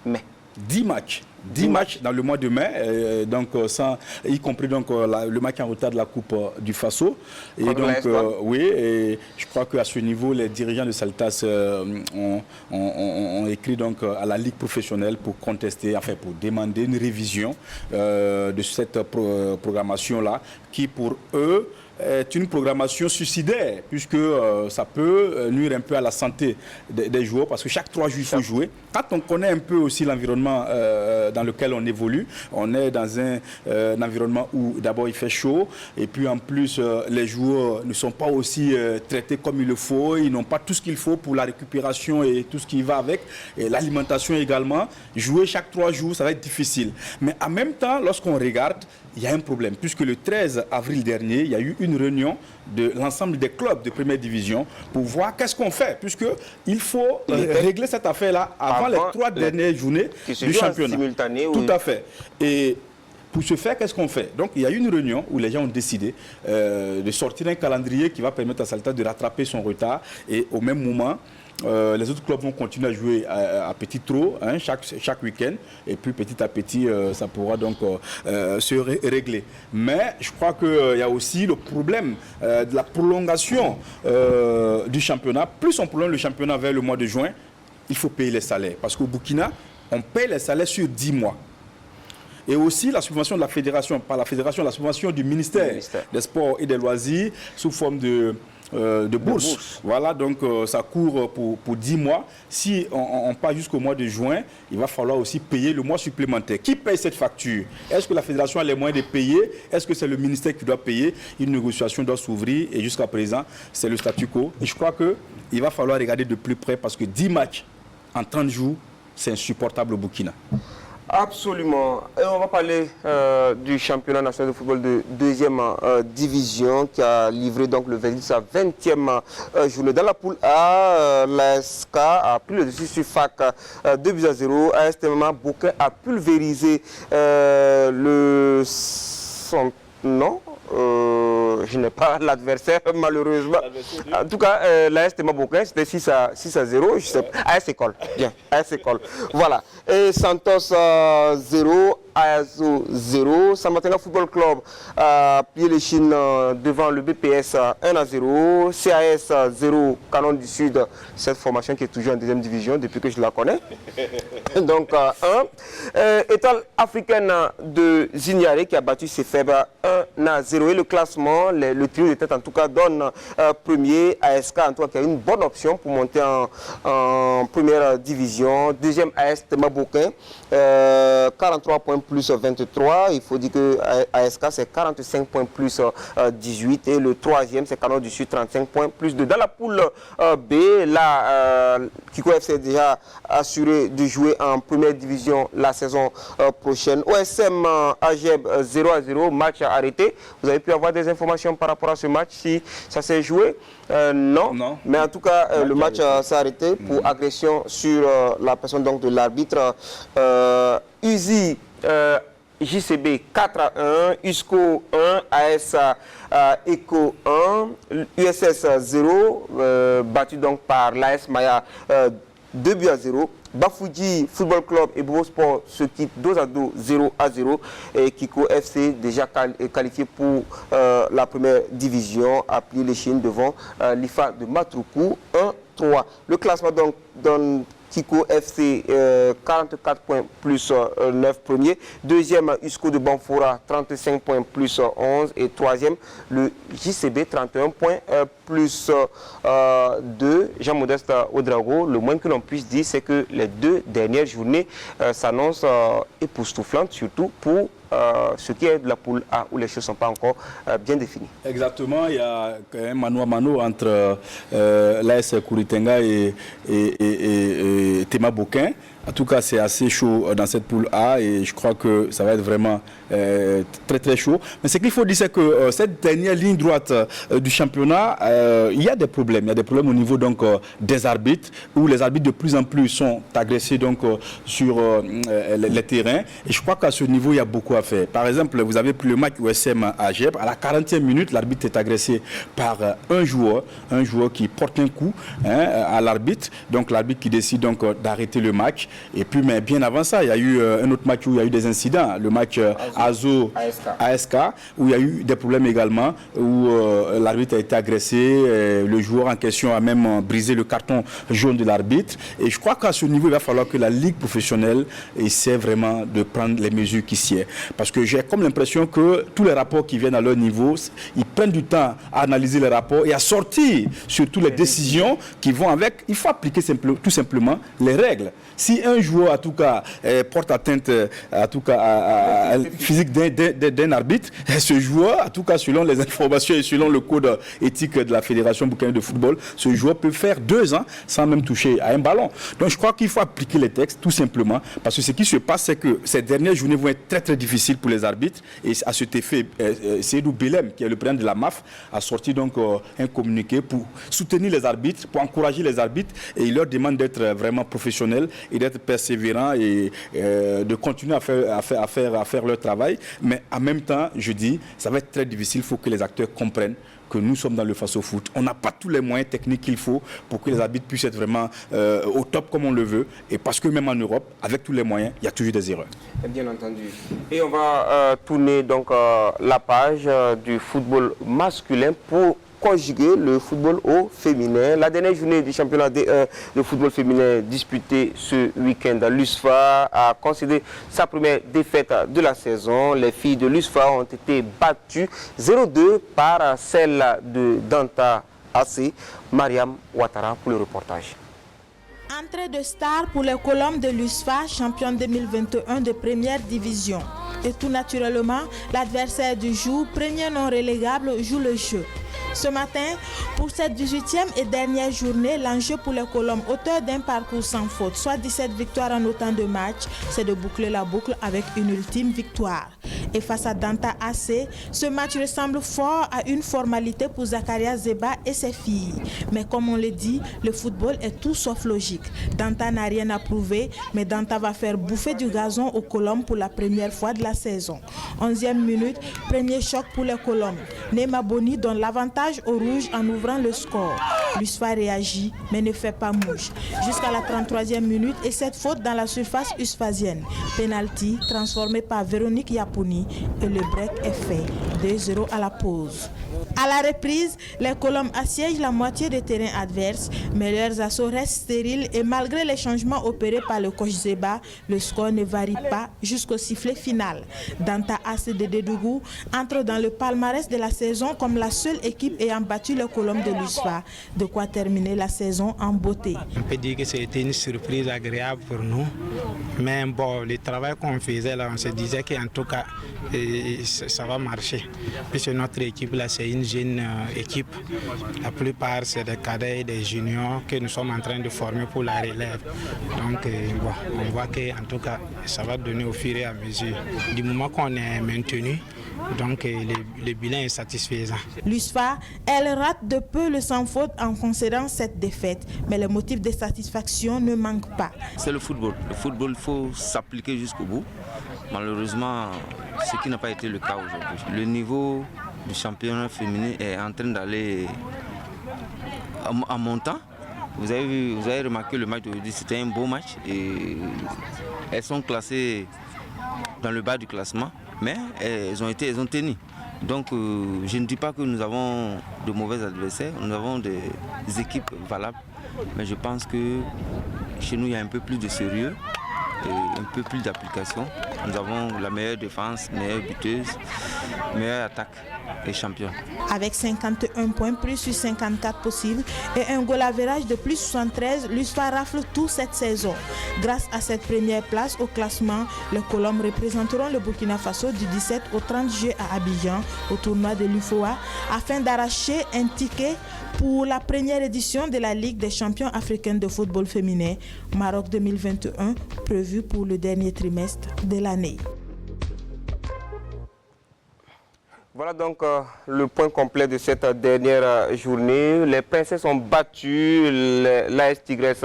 mai. 10 matchs. 10 matchs dans le mois de mai, donc y compris donc, le match en retard de la Coupe du Faso. Et donc, oui, et je crois qu'à ce niveau, les dirigeants de Salitas ont écrit donc, à la Ligue professionnelle pour contester, enfin pour demander une révision de cette programmation-là, qui pour eux est une programmation suicidaire, puisque ça peut nuire un peu à la santé des joueurs, parce que chaque 3 jours, il faut jouer. Quand on connaît un peu aussi l'environnement dans lequel on évolue, on est dans un environnement où d'abord il fait chaud, et puis en plus les joueurs ne sont pas aussi traités comme il le faut, ils n'ont pas tout ce qu'il faut pour la récupération et tout ce qui va avec, et l'alimentation également. Jouer chaque 3 jours, ça va être difficile. Mais en même temps, lorsqu'on regarde, il y a un problème, puisque le 13 avril dernier, il y a eu une réunion de l'ensemble des clubs de première division pour voir qu'est-ce qu'on fait, puisqu'il faut régler cette affaire-là avant les 3 dernières journées du championnat. Tout à fait. Et pour ce faire, qu'est-ce qu'on fait? Donc, il y a eu une réunion où les gens ont décidé de sortir un calendrier qui va permettre à Salitas de rattraper son retard, et au même moment, les autres clubs vont continuer à jouer à petit trot, hein, chaque week-end, et puis petit à petit ça pourra donc se régler. Mais je crois qu'il y a aussi le problème de la prolongation du championnat. Plus on prolonge le championnat vers le mois de juin, il faut payer les salaires, parce qu'au Burkina, on paye les salaires sur 10 mois. Et aussi la subvention de la fédération, par la fédération, la subvention du ministère des Sports et des Loisirs sous forme de bourse. Voilà, donc ça court pour 10 mois. Si on part jusqu'au mois de juin, il va falloir aussi payer le mois supplémentaire. Qui paye cette facture? Est-ce que la fédération a les moyens de payer? Est-ce que c'est le ministère qui doit payer? Une négociation doit s'ouvrir, et jusqu'à présent, c'est le statu quo. Et je crois qu'il va falloir regarder de plus près, parce que 10 matchs en 30 jours, c'est insupportable au Burkina. Absolument. Et on va parler du championnat national de football de 2e division qui a livré donc le verdict sa 20e journée. Dans la poule A, l'ASK a pris le dessus sur FAC 2-0. AS Tema Boquin a pulvérisé non, je n'ai pas l'adversaire malheureusement. En tout cas, l'AS Tema Boquin, c'était 6-0. Je sais pas. AS École. Bien, AS École. Voilà. Et Santos 0, ASO 0. Samatenga Football Club a plié les chines devant le BPS 1-0. CAS 0, Canon du Sud. Cette formation qui est toujours en 2e division depuis que je la connais. Donc 1. Étoile africaine de Zignare qui a battu ses faibles 1-0. Et le classement, le trio de tête en tout cas donne premier. ASK en tout cas qui a une bonne option pour monter en première division. 2e AS Tema Boquin, 43 points plus 23. Il faut dire que ASK c'est 45 points plus 18. Et le 3e c'est Canon du Sud, 35 points plus 2. Dans la poule B, là, Kiko FC est déjà assuré de jouer en première division la saison prochaine. OSM AGEB 0-0, match arrêté. Vous avez pu avoir des informations par rapport à ce match, si ça s'est joué? Non. Mais en tout cas, le match s'est arrêté pour agression sur la personne donc, de l'arbitre. UZI JCB 4-1, USCO 1, AS ECO 1, USS 0, battu donc par l'AS Maya 2-0. Bafouji Football Club et Bobo Sport se quittent 2-2, 0-0. Et Kiko FC, déjà qualifié pour la première division, a plié les chines devant l'IFA de Matruku 1-3. Le classement donc donne Kiko FC 44 points plus 9 premiers. 2e USCO de Banfora 35 points plus 11. Et 3e le JCB 31 points plus 2. Jean-Modeste Ouedraogo, le moins que l'on puisse dire c'est que les 2 dernières journées s'annoncent époustouflantes, surtout pour ce qui est de la poule A où les choses ne sont pas encore bien définies. Exactement, il y a quand même mano à mano entre l'AS Kouritenga et Tema Boquin. En tout cas, c'est assez chaud dans cette poule A et je crois que ça va être vraiment très très chaud. Mais ce qu'il faut dire, c'est que cette dernière ligne droite du championnat, il y a des problèmes. Il y a des problèmes au niveau donc, des arbitres, où les arbitres de plus en plus sont agressés donc, sur les terrains. Et je crois qu'à ce niveau, il y a beaucoup à faire. Par exemple, vous avez pris le match USM à Gep. À la 40e minute, l'arbitre est agressé par un joueur qui porte un coup à l'arbitre. Donc l'arbitre qui décide donc d'arrêter le match. Et puis, mais bien avant ça, il y a eu un autre match où il y a eu des incidents. Le match ASK, où il y a eu des problèmes également, où l'arbitre a été agressé. Le joueur en question a même brisé le carton jaune de l'arbitre. Et je crois qu'à ce niveau, il va falloir que la ligue professionnelle essaie vraiment de prendre les mesures qui sied. Parce que j'ai comme l'impression que tous les rapports qui viennent à leur niveau, ils prennent du temps à analyser les rapports et à sortir surtout les décisions qui vont avec. Il faut appliquer tout simplement les règles. Si un joueur, en tout cas, porte atteinte à la physique d'un arbitre, ce joueur, en tout cas, selon les informations et selon le code éthique de la Fédération burkinabé de football, ce joueur peut faire 2 ans sans même toucher à un ballon. Donc, je crois qu'il faut appliquer les textes, tout simplement, parce que ce qui se passe, c'est que ces dernières journées vont être très, très difficiles pour les arbitres. Et à cet effet, Seydou Belem, qui est le président de la MAF, a sorti donc un communiqué pour soutenir les arbitres, pour encourager les arbitres, et il leur demande d'être vraiment professionnels et d'être persévérants et de continuer à faire leur travail. Mais en même temps, je dis, ça va être très difficile. Il faut que les acteurs comprennent que nous sommes dans le face-au-foot. On n'a pas tous les moyens techniques qu'il faut pour que les arbitres puissent être vraiment au top comme on le veut. Et parce que même en Europe, avec tous les moyens, il y a toujours des erreurs. Bien entendu. Et on va tourner donc la page du football masculin pour conjuguer le football au féminin. La dernière journée du championnat D1 de football féminin disputée ce week-end, l'USFA a concédé sa première défaite de la saison. Les filles de l'USFA ont été battues 0-2 par celle de Danta AC. Mariam Ouattara pour le reportage. Entrée de star pour les Colombes de l'USFA, championne 2021 de première division. Et tout naturellement, l'adversaire du jour, premier non relégable, joue le jeu. Ce matin, pour cette 18e et dernière journée, l'enjeu pour les Colombes, auteur d'un parcours sans faute, soit 17 victoires en autant de matchs, c'est de boucler la boucle avec une ultime victoire. Et face à Danta AC, ce match ressemble fort à une formalité pour Zakaria Zeba et ses filles. Mais comme on le dit, le football est tout sauf logique. Danta n'a rien à prouver, mais Danta va faire bouffer du gazon aux Colombes pour la première fois de la saison. 11e minute, premier choc pour les Colombes. Neema Boni donne l'avantage au rouge en ouvrant le score. L'USFA réagit, mais ne fait pas mouche. Jusqu'à la 33e minute et cette faute dans la surface usfazienne. Penalty transformé par Véronique Yapouni et le break est fait. 2-0 à la pause. À la reprise, les Colombes assiègent la moitié des terrains adverses, mais leurs assauts restent stériles et malgré les changements opérés par le coach Zeba, le score ne varie pas jusqu'au sifflet final. Danta AC de Dédougou entre dans le palmarès de la saison comme la seule équipe ayant battu les Colombes de l'USFA. De quoi terminer la saison en beauté. On peut dire que c'était une surprise agréable pour nous, mais bon, le travail qu'on faisait là, on se disait qu'en tout cas, ça va marcher. Puisque notre équipe là, c'est une jeune équipe. La plupart, c'est des cadets et des juniors que nous sommes en train de former pour la relève. Donc, bon, on voit qu'en tout cas, ça va donner au fur et à mesure. Du moment qu'on est maintenu, donc le bilan est satisfaisant. L'USFA, elle rate de peu le sans faute en concédant cette défaite, mais le motif de satisfaction ne manque pas. C'est le football. Le football, il faut s'appliquer jusqu'au bout. Malheureusement, ce qui n'a pas été le cas aujourd'hui. Le niveau du championnat féminin est en train d'aller en montant. Vous avez remarqué le match d'aujourd'hui, c'était un beau match. Et elles sont classées dans le bas du classement, mais elles ont tenu. Donc je ne dis pas que nous avons de mauvais adversaires, nous avons des équipes valables, mais je pense que chez nous il y a un peu plus de sérieux et un peu plus d'application. Nous avons la meilleure défense, meilleure buteuse, meilleure attaque et champion. Avec 51 points plus sur 54 possibles et un goal average de plus 73, l'USFA rafle tout cette saison. Grâce à cette première place au classement, les Colombes représenteront le Burkina Faso du 17 au 30 juillet à Abidjan au tournoi de l'UFOA afin d'arracher un ticket pour la première édition de la Ligue des champions africains de football féminin Maroc 2021, prévue pour le dernier trimestre de l'année. Voilà donc le point complet de cette dernière journée. Les Princesses ont battu l'AS Tigresse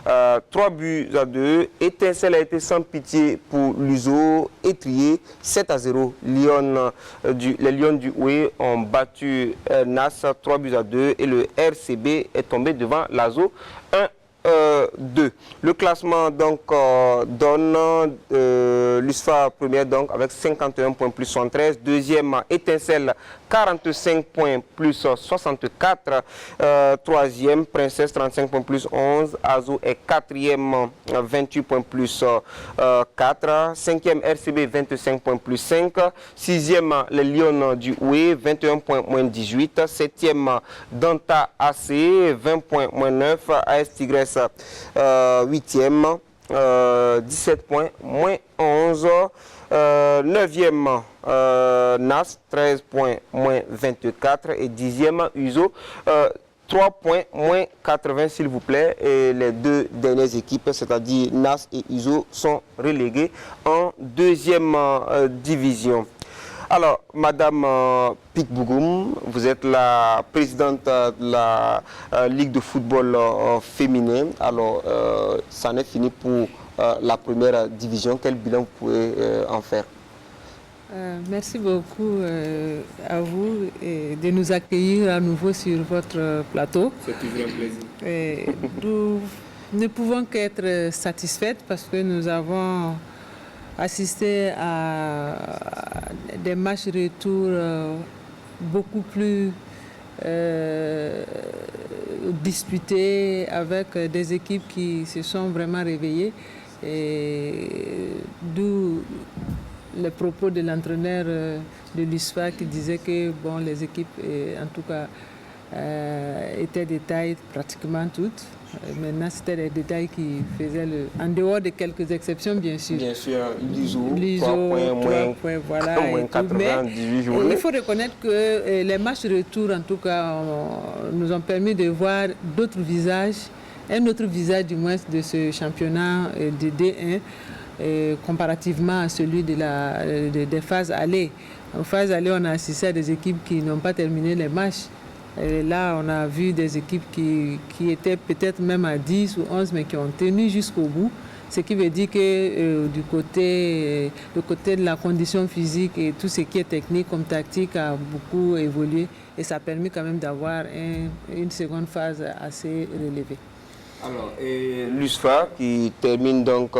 3-2. Étincelle a été sans pitié pour l'USO. Étrier 7-0. Les Lions du Houé ont battu NAS 3-2 et le RCB est tombé devant l'ASO 1-2. Le classement donc donne l'USFA première donc avec 51 points plus 113, deuxième Étincelle 45 points plus 64, troisième Princesse 35 points plus 11, Azo est quatrième 28 points plus 4, cinquième RCB 25 points plus 5, sixième les Lions du Houé 21 points moins 18, septième Danta AC 20 points moins 9, AS Tigresse 8e 17 points moins 11, 9e NAS 13 points moins 24 et 10e USO 3 points moins 80 s'il vous plaît, et les deux dernières équipes, c'est-à-dire NAS et USO, sont reléguées en deuxième division. Alors, Madame Pic-Bougoum, vous êtes la présidente de la Ligue de football féminin. Alors, ça en est fini pour la première division. Quel bilan vous pouvez en faire? Merci beaucoup à vous de nous accueillir à nouveau sur votre plateau. C'est toujours un plaisir. Nous ne pouvons qu'être satisfaites parce que nous avons assisté à des matchs retour beaucoup plus disputés, avec des équipes qui se sont vraiment réveillées, et d'où les propos de l'entraîneur de l'USFA qui disait que bon, les équipes en tout cas étaient des tailles pratiquement toutes. Maintenant, c'était des détails qui faisaient en dehors de quelques exceptions, bien sûr. Bien sûr, l'ISO, 3 points, voilà. Moins 98 jours. Il faut reconnaître que les matchs retour, en tout cas, nous ont permis de voir d'autres visages, un autre visage du moins de ce championnat de D1, comparativement à celui des phases allées. En phase allée, on a assisté à des équipes qui n'ont pas terminé les matchs. Et là, on a vu des équipes qui étaient peut-être même à 10 ou 11, mais qui ont tenu jusqu'au bout. Ce qui veut dire que du côté de la condition physique et tout ce qui est technique comme tactique a beaucoup évolué. Et ça a permis quand même d'avoir une seconde phase assez relevée. Alors, l'USFA qui termine donc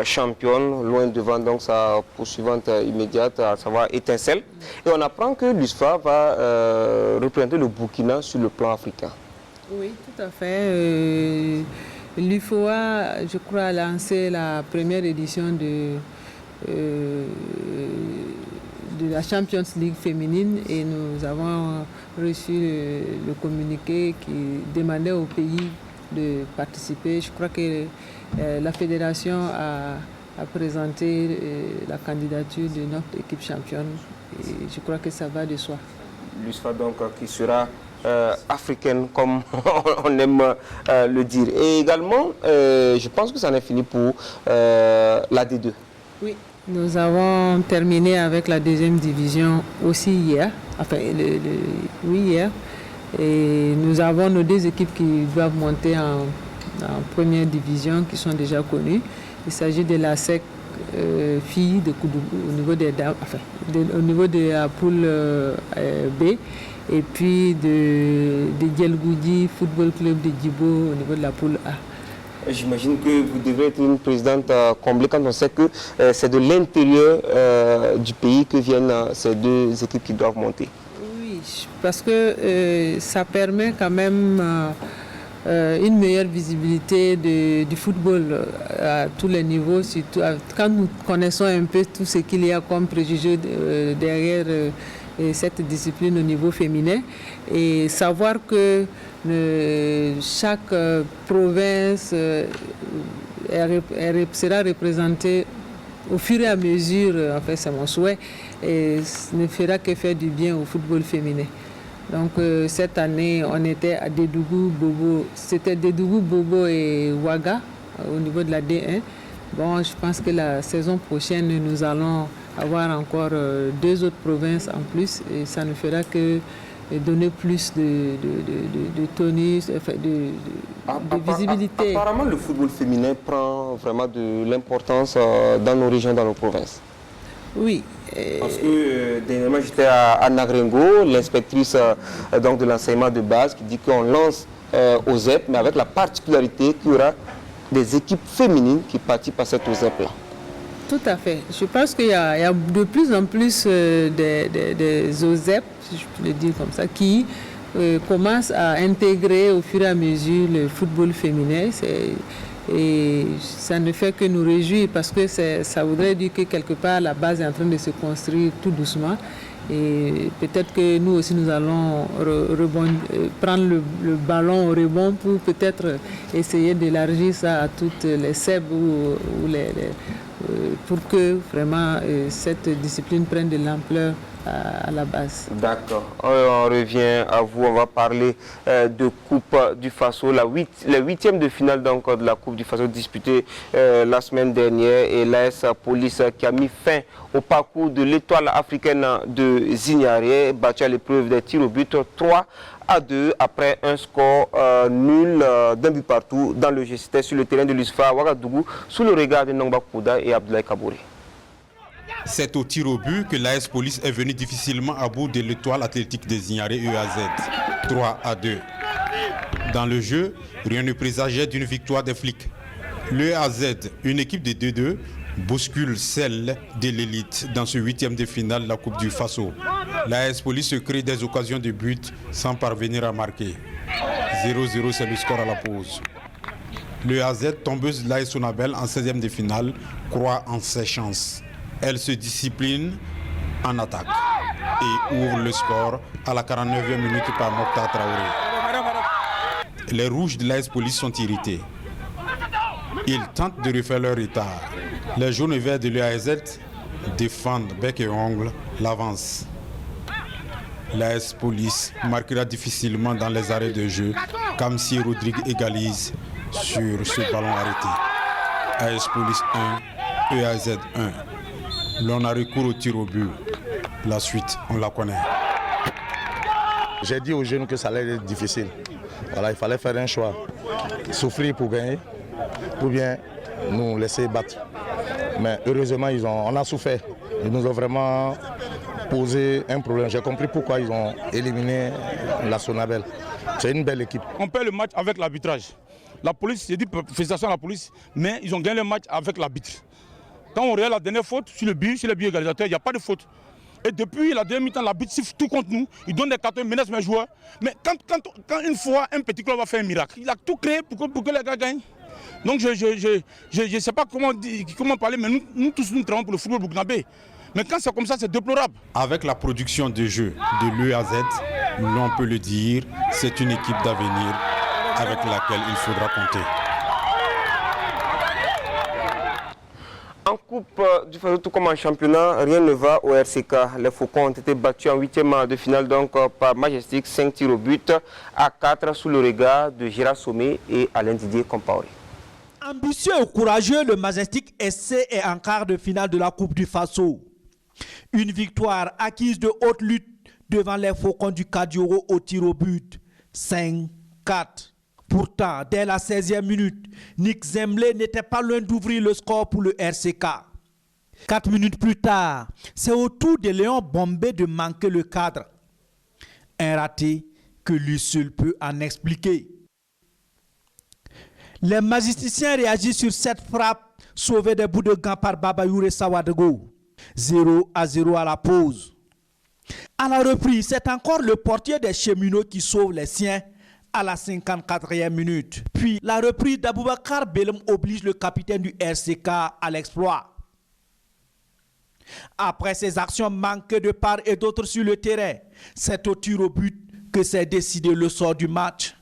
championne, loin devant donc sa poursuivante immédiate, à savoir Étincelle. Et on apprend que l'USFA va représenter le Burkina sur le plan africain. Oui, tout à fait. L'UFOA, je crois, a lancé la première édition de la Champions League féminine, et nous avons reçu le communiqué qui demandait au pays de participer. Je crois que la fédération a présenté la candidature de notre équipe championne, et je crois que ça va de soi. L'USFA donc qui sera africaine comme on aime le dire. Et également, je pense que ça en est fini pour la D2. Oui. Nous avons terminé avec la deuxième division aussi hier, hier. Et nous avons nos deux équipes qui doivent monter en première division, qui sont déjà connues. Il s'agit de la SEC filles de Koudougou au niveau des dames, au niveau de la poule B, et puis de Djelgoudi Football Club de Djibo au niveau de la poule A. J'imagine que vous devrez être une présidente comblée quand on sait que c'est de l'intérieur du pays que viennent ces deux équipes qui doivent monter. Oui, parce que ça permet quand même une meilleure visibilité du football à tous les niveaux, surtout quand nous connaissons un peu tout ce qu'il y a comme préjugés derrière cette discipline au niveau féminin, et savoir que chaque province sera représentée au fur et à mesure, en fait c'est mon souhait, et ne fera que faire du bien au football féminin. Donc cette année, on était à Dédougou, Bobo. C'était Dédougou, Bobo et Ouaga au niveau de la D1. Bon, je pense que la saison prochaine, nous allons avoir encore 2 autres provinces en plus et ça ne fera que donner plus de tonus, de visibilité. Apparemment, le football féminin prend vraiment de l'importance dans nos régions, dans nos provinces. Oui. Parce que dernièrement, j'étais à Nagrengo, l'inspectrice donc de l'enseignement de base, qui dit qu'on lance aux ZEP, mais avec la particularité qu'il y aura des équipes féminines qui participent à cette OZEP-là. Tout à fait. Je pense qu'il y a de plus en plus des OZEP, si je peux le dire comme ça, qui commencent à intégrer au fur et à mesure le football féminin. Et ça ne fait que nous réjouir parce que ça voudrait dire que quelque part la base est en train de se construire tout doucement. Et peut-être que nous aussi nous allons prendre le ballon au rebond pour peut-être essayer d'élargir ça à toutes les SEB pour que vraiment cette discipline prenne de l'ampleur à la base. D'accord. On revient à vous. On va parler de Coupe du Faso, la 8e de finale donc, de la Coupe du Faso disputée la semaine dernière. Et l'AS Police qui a mis fin au parcours de l'étoile africaine de Zignaré, battu à l'épreuve des tirs au but 3-2 après un score nul d'un but partout dans le jeu. C'était sur le terrain de l'USFA Ouagadougou sous le regard de Nongba Kouda et Abdoulaye Kabouri. C'est au tir au but que l'AS Police est venu difficilement à bout de l'étoile athlétique des Zignaré EAZ, 3-2. Dans le jeu, rien ne présageait d'une victoire des flics. L'EAZ, une équipe de 2-2, bouscule celle de l'élite dans ce 8e de finale de la Coupe du Faso. L'AS Police se crée des occasions de but sans parvenir à marquer. 0-0, c'est le score à la pause. L'EAZ, tombeuse de l'AS Sonabel en 16e de finale, croit en ses chances. Elle se discipline en attaque et ouvre le score à la 49e minute par Mokhtar Traoré. Les rouges de l'AS Police sont irrités. Ils tentent de refaire leur retard. Les jaunes et verts de l'EAZ défendent bec et ongle l'avance. L'AS Police marquera difficilement dans les arrêts de jeu. Kamsi Rodrigue égalise sur ce ballon arrêté. AS Police 1, EAZ 1. L'on a recours au tir au but. La suite, on la connaît. J'ai dit aux jeunes que ça allait être difficile. Voilà, il fallait faire un choix. Souffrir pour gagner, ou bien nous laisser battre. Mais heureusement, on a souffert. Ils nous ont vraiment posé un problème. J'ai compris pourquoi ils ont éliminé la Sonabel. C'est une belle équipe. On perd le match avec l'arbitrage. La police, j'ai dit félicitations à la police, mais ils ont gagné le match avec l'arbitre. Quand on regarde la dernière faute sur le but égalisateur, il n'y a pas de faute. Et depuis la dernière mi-temps, l'arbitre siffle tout contre nous. Il donne des cartons, menace mes joueurs. Mais quand une fois un petit club va faire un miracle, il a tout créé pour que les gars gagnent. Donc je ne sais pas comment parler, mais nous tous nous travaillons pour le football burkinabé. Mais quand c'est comme ça, c'est déplorable. Avec la production de jeu de l'EAZ, l'on peut le dire, c'est une équipe d'avenir avec laquelle il faudra compter. En Coupe du Faso, tout comme en championnat, rien ne va au RCK. Les Faucons ont été battus en 8e de finale donc, par Majestic, 5 tirs au but à 4 sous le regard de Gérard Sommet et Alain Didier Compaoré. Ambitieux et courageux, le Majestic SC est en quart de finale de la Coupe du Faso. Une victoire acquise de haute lutte devant les Faucons du Kadioro au tir au but, 5-4. Pourtant, dès la 16e minute, Nick Zemlé n'était pas loin d'ouvrir le score pour le RCK. 4 minutes plus tard, c'est au tour de Léon Bombé de manquer le cadre. Un raté que lui seul peut en expliquer. Les magisticiens réagissent sur cette frappe sauvée des bouts de gants par Babayoure Sawadego. 0-0 à la pause. À la reprise, c'est encore le portier des cheminots qui sauve les siens à la 54e minute. Puis la reprise d'Aboubacar Belem oblige le capitaine du RCK à l'exploit. Après ces actions manquées de part et d'autre sur le terrain, c'est au tir au but que s'est décidé le sort du match.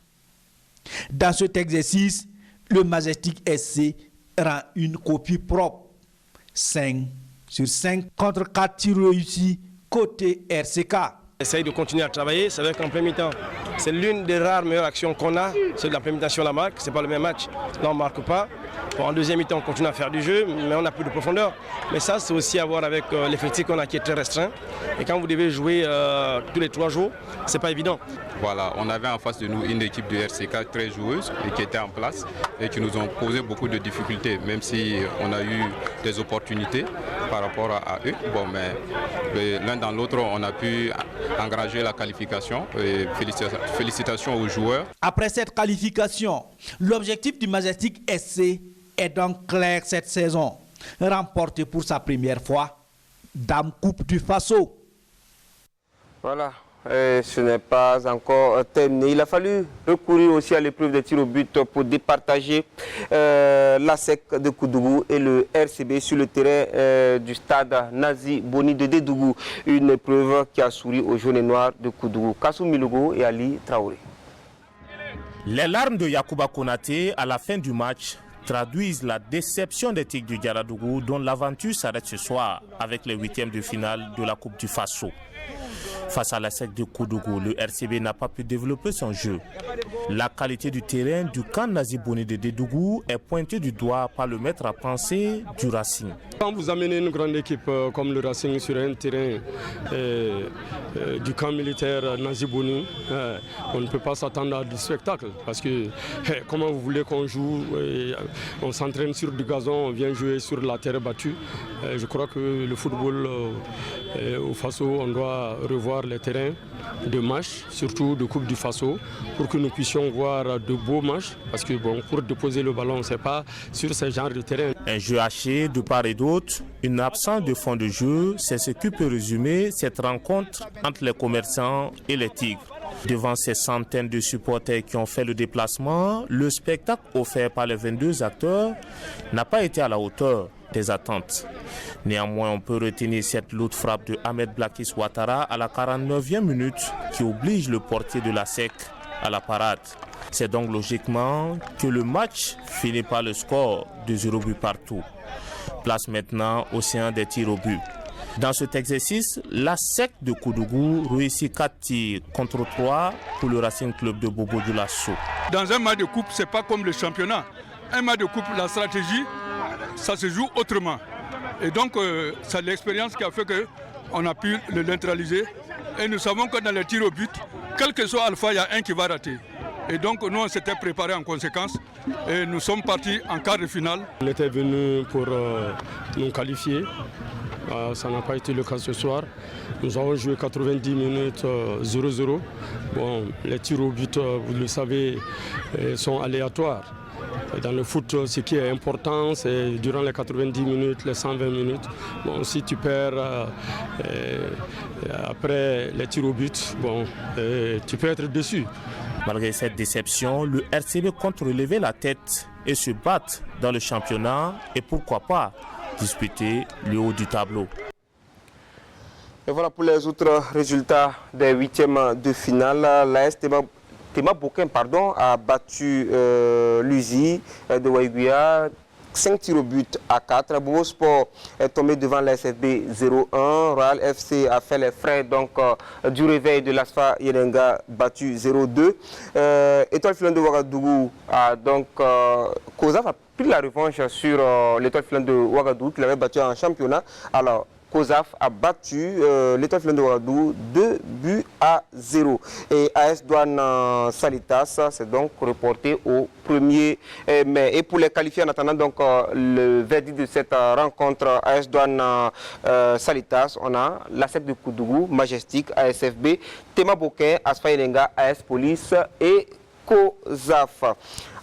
Dans cet exercice, le Majestic SC rend une copie propre. 5 sur 5 contre 4 tirs réussis côté RCK. Essaye de continuer à travailler, c'est vrai qu'en plein mi-temps, c'est l'une des rares meilleures actions qu'on a, c'est de la pleine mi-temps sur la marque, c'est pas le même match, là on ne marque pas. Bon, en deuxième mi-temps on continue à faire du jeu, mais on n'a plus de profondeur. Mais ça c'est aussi à voir avec l'effectif qu'on a qui est très restreint. Et quand vous devez jouer tous les 3 jours, c'est pas évident. Voilà, on avait en face de nous une équipe de RCK très joueuse et qui était en place et qui nous ont posé beaucoup de difficultés, même si on a eu des opportunités par rapport à eux. Bon, mais l'un dans l'autre, on a pu engranger la qualification. Et félicitations aux joueurs. Après cette qualification, l'objectif du Majestic SC est donc clair cette saison. Remporter pour sa première fois Dame Coupe du Faso. Voilà. Ce n'est pas encore terminé. Il a fallu recourir aussi à l'épreuve des tirs au but pour départager la SEC de Koudougou et le RCB sur le terrain du stade Nazi Boni de Dédougou. Une épreuve qui a souri aux jaunes et noirs de Koudougou. Kassou Milogo et Ali Traoré. Les larmes de Yacouba Konaté à la fin du match traduisent la déception des Tigres du Diaradougou dont l'aventure s'arrête ce soir avec les 8e de finale de la Coupe du Faso. Face à la SEC de Koudougou, le RCB n'a pas pu développer son jeu. La qualité du terrain du camp Nazi Boni de Dédougou est pointée du doigt par le maître à penser du Racing. Quand vous amenez une grande équipe comme le Racing sur un terrain du camp militaire Nazi Boni, on ne peut pas s'attendre à du spectacle. Parce que comment vous voulez qu'on joue, on s'entraîne sur du gazon, on vient jouer sur la terre battue. Je crois que le football au Faso, on doit revoir les terrains de match, surtout de Coupe du Faso, pour que nous puissions voir de beaux matchs. Parce que bon, pour déposer le ballon, ce n'est pas sur ce genre de terrain. Un jeu haché de part et d'autre, une absence de fond de jeu, c'est ce qui peut résumer cette rencontre entre les commerçants et les Tigres. Devant ces centaines de supporters qui ont fait le déplacement, le spectacle offert par les 22 acteurs n'a pas été à la hauteur des attentes. Néanmoins, on peut retenir cette lourde frappe de Ahmed Blakis Ouattara à la 49e minute qui oblige le portier de la SEC à la parade. C'est donc logiquement que le match finit par le score de 0 but partout. Place maintenant au séance des tirs au but. Dans cet exercice, la SEC de Koudougou réussit 4 tirs contre 3 pour le Racing Club de Bobo Dioulasso. Dans un match de coupe, ce n'est pas comme le championnat. Un match de coupe, la stratégie, ça se joue autrement. Et donc, c'est l'expérience qui a fait qu'on a pu le neutraliser. Et nous savons que dans les tirs au but, quel que soit Alpha, il y a un qui va rater. Et donc, nous, on s'était préparés en conséquence. Et nous sommes partis en quart de finale. On était venus pour nous qualifier. Ça n'a pas été le cas ce soir. Nous avons joué 90 minutes 0-0. Bon, les tirs au but, vous le savez, sont aléatoires. Dans le foot, ce qui est important, c'est durant les 90 minutes, les 120 minutes. Bon, si tu perds après les tirs au but, bon, tu peux être déçu. Malgré cette déception, le RCB compte relever la tête et se battre dans le championnat et pourquoi pas disputer le haut du tableau. Et voilà pour les autres résultats des 8e de finale. L'AS Tema Bokin a battu l'USI de Waiguia 5 tirs au but à 4. Bobo Sport est tombé devant la SFB 0-1. Royal FC a fait les frais donc, du réveil de l'ASFA Yerenga battu 0-2. Étoile Filante de Ouagadougou a donc COSAF a pris la revanche sur l'Étoile Filante de Ouagadougou qui l'avait battu en championnat. Alors COSAF a battu l'Étoile Filante de Ouagadougou 2 buts à 0. Et AS Douane Salitas s'est donc reporté au 1er mai. Et pour les qualifier en attendant donc le verdict de cette rencontre AS Douane Salitas, on a la SEC de Koudougou, Majestic, ASFB, Tema Bokin, Asfa Yerenga, AS Police et COSAF.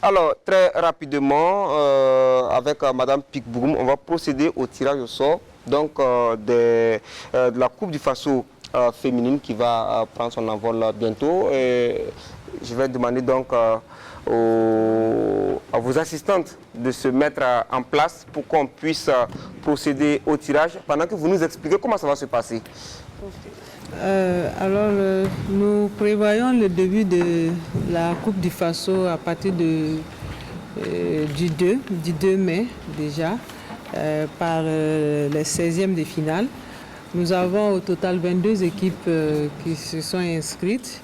Alors, très rapidement, avec Madame Pikbougoum, on va procéder au tirage au sort donc, de la Coupe du Faso féminine qui va prendre son envol bientôt. Et je vais demander donc à vos assistantes de se mettre en place pour qu'on puisse procéder au tirage pendant que vous nous expliquez comment ça va se passer. Nous prévoyons le début de la Coupe du Faso à partir du 2 mai déjà, par les 16e de finale. Nous avons au total 22 équipes qui se sont inscrites.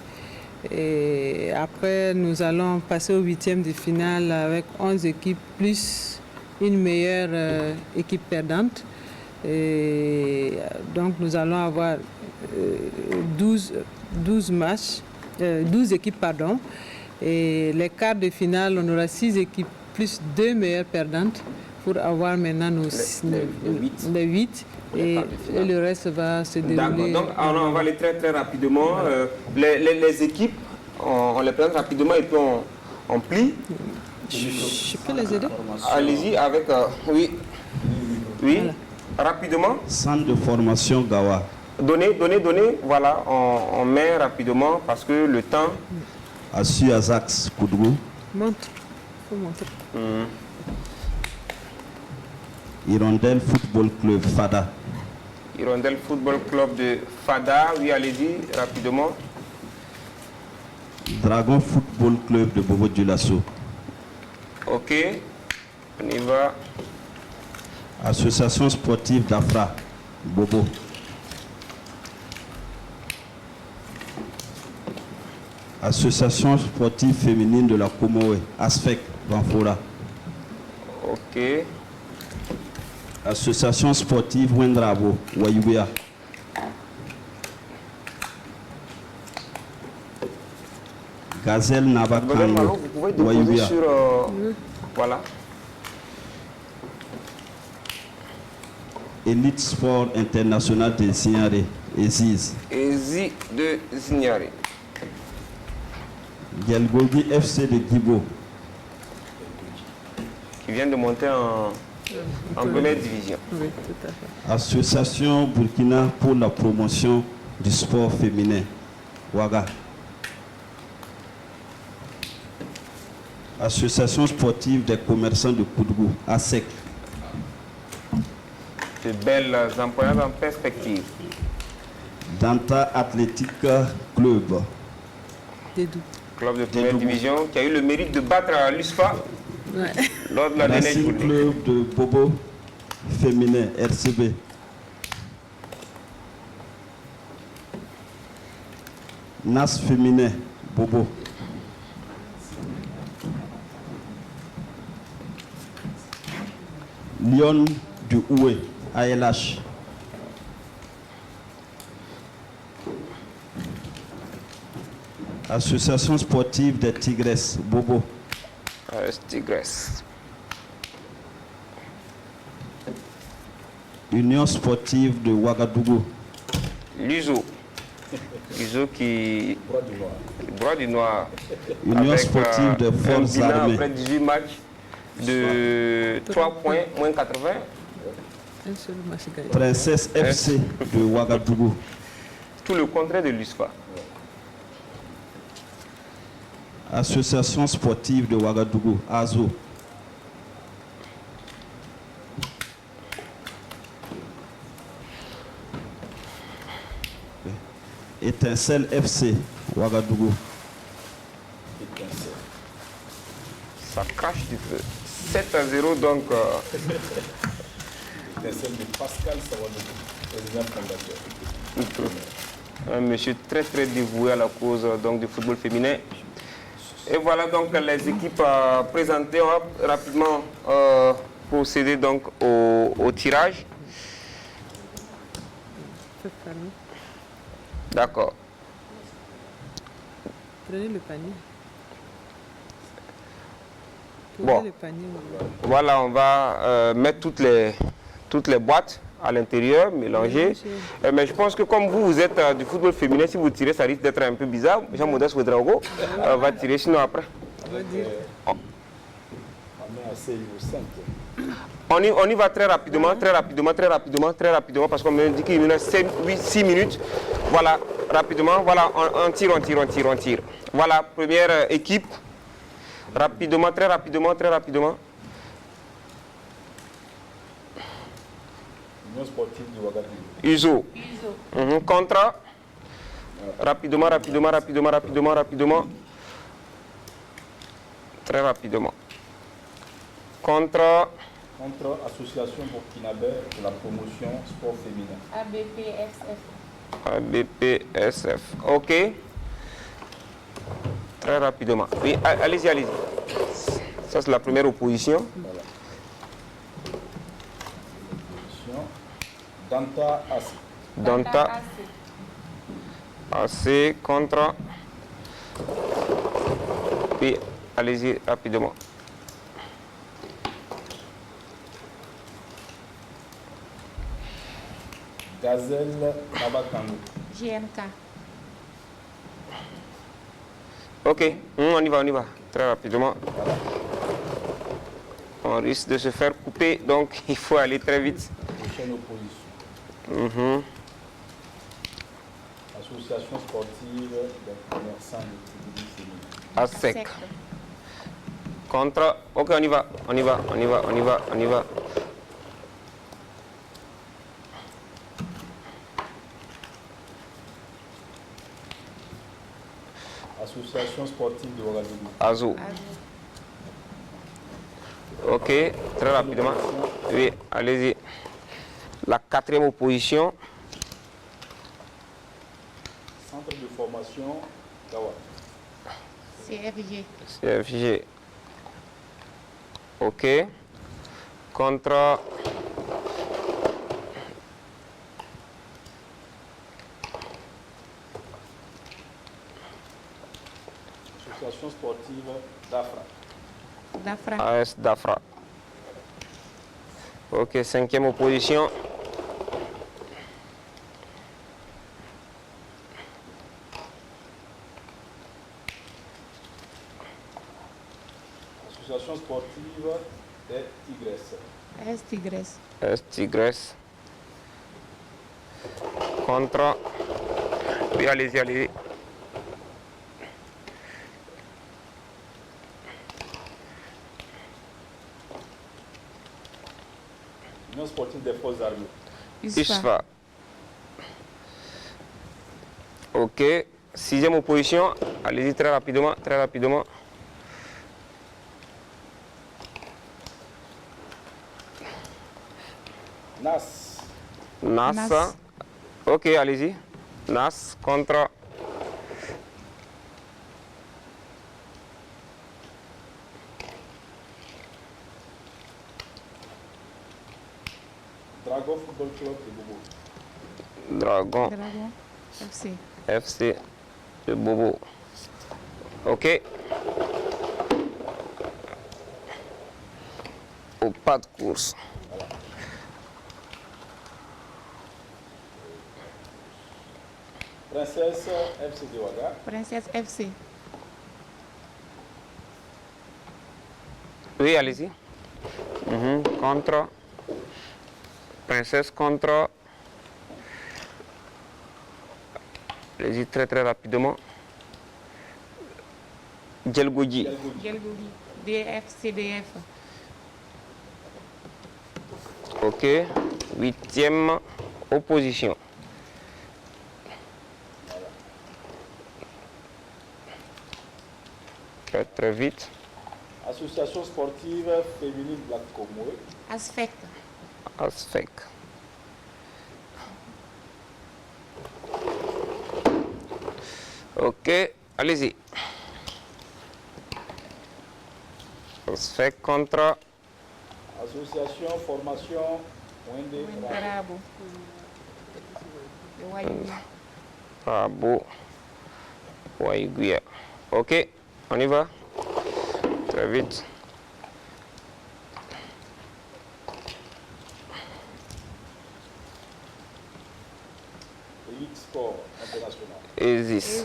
Et après, nous allons passer au 8e de finale avec 11 équipes plus une meilleure équipe perdante. Et donc, nous allons avoir 12 équipes. Pardon. Et les quarts de finale, on aura 6 équipes plus 2 meilleures perdantes pour avoir maintenant les 8. Et le reste va se dérouler. Donc, on va aller très rapidement. Les équipes, on les présente rapidement et puis on plie. Je peux les aider? Allez-y avec... oui. Voilà. Rapidement. Centre de formation Gawa. Donnez. Voilà, on met rapidement parce que le temps... Assu Azax Koudrou. Montre. Faut montrer. Hirondelle Football Club Fada. Hirondelle Football Club de Fada. Oui, allez-y, rapidement. Dragon Football Club de Bobo Dioulasso. Ok, on y va. Association sportive d'Afra, Bobo. Association sportive féminine de la Komoé, ASFEC, Banfora. Ok. Association sportive Wendrabo, Wayubea. Gazelle Nabakano, vous pouvez déposer sur... voilà. Elite Sport International de Zignare, EZIZ. EZI de Zignare. Gelgogi FC de Gibo. Qui vient de monter en première division. Oui, tout à fait. Association Burkina pour la promotion du sport féminin, Ouaga. Association sportive des commerçants de Koudgou, ASEC. De belles employades en perspective. Danta Athletic Club. Club de première division qui a eu le mérite de battre l'USFA lors de la dernière journée. Club de Bobo féminin, RCB. NAS féminin, Bobo. Lyon du Oué, ALH. Association sportive des Tigresses, Bobo. Tigresses. Union sportive de Ouagadougou. L'USO. L'USO qui... Bras du Noir. Union sportive de forces armées. Après 18 matchs de 3 points, moins 80. Princesse FC de Ouagadougou. Tout le contraire de l'USFA. Association sportive de Ouagadougou, AZO. Étincelle FC, Ouagadougou. Ça crache du feu. 7-0 donc. Étincelle de Pascal Sawadougou, président fondateur. Un monsieur très dévoué à la cause donc, du football féminin. Et voilà donc les équipes présentées. On va rapidement procéder donc au tirage. D'accord. Prenez le panier. Bon, voilà, on va mettre toutes les boîtes à l'intérieur, mélanger. Mais je pense que comme vous êtes du football féminin, si vous tirez, ça risque d'être un peu bizarre. Jean-Modeste Ouedraogo va tirer, sinon après. On y va très rapidement, parce qu'on me dit qu'il y a 6 minutes. Voilà, rapidement, voilà, on tire. Voilà, première équipe. Rapidement, très rapidement. Union sportive du Ouagadougou. USO. Contre. Rapidement. Très rapidement. Contre. Contre Association burkinabé de la promotion sport féminin. ABPSF. OK. Très rapidement. Oui, allez-y, allez-y. Ça, c'est la première opposition. Voilà. Danta AC. Danta AC contre. Oui, allez-y rapidement. Gazelle Tabatango. GMK. OK, on y va, très rapidement. On risque de se faire couper, donc il faut aller très vite. Prochaine opposition. Association sportive des commerçants de Tibili. ASEC. Contre. OK, on y va. Association sportive de Ouagadougou. Azou. OK, très rapidement. Oui, allez-y. La quatrième opposition. Centre de formation Gawa. CFG. OK. Contre. Association sportive d'Afra. AS Dafra. OK, cinquième opposition. Association sportive des Tigresses. AS Tigres. Contre. Oui, allez-y. Union sportive des forces armées. ISFA. OK. Sixième opposition. Allez-y très rapidement. NAS. OK, allez-y. NAS contre. Dragon Football Club de Bobo. Dragon FC de Bobo. OK. Au pas de course. Princesse FC de Ouaga. Princesse FC. Oui, allez-y. Contre. Princesse contre. Allez-y très rapidement. Djelgoudi. DFCDF. OK. Huitième opposition. Très vite. Association sportive féminine Black Comoé. ASFEC. OK, allez-y. ASFEC contre. Association formation Wende Rabo. Waiguia. OK, on y va. Très vite. Elite Sport International. Exis.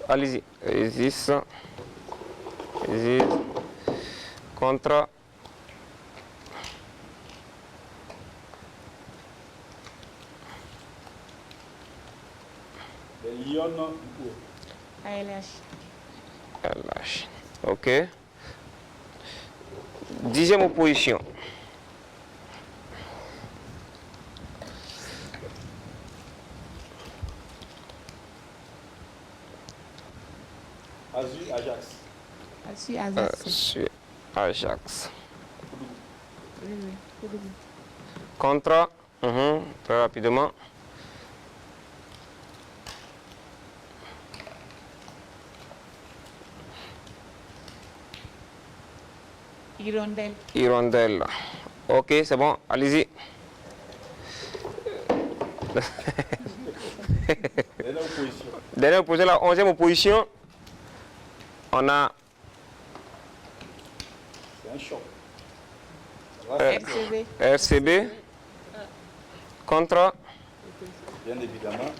Allez-y. Exis. Contre. Les Lions du Coup. ALH. OK. Dixième opposition. Azu Ajax. Ajax. Contre. Très rapidement. Hirondelle. Hirondelle. Ok, c'est bon, allez-y. Dernière opposition, la 11e opposition. On a C'est un choc. RCB. RCB. Contre. Bien évidemment,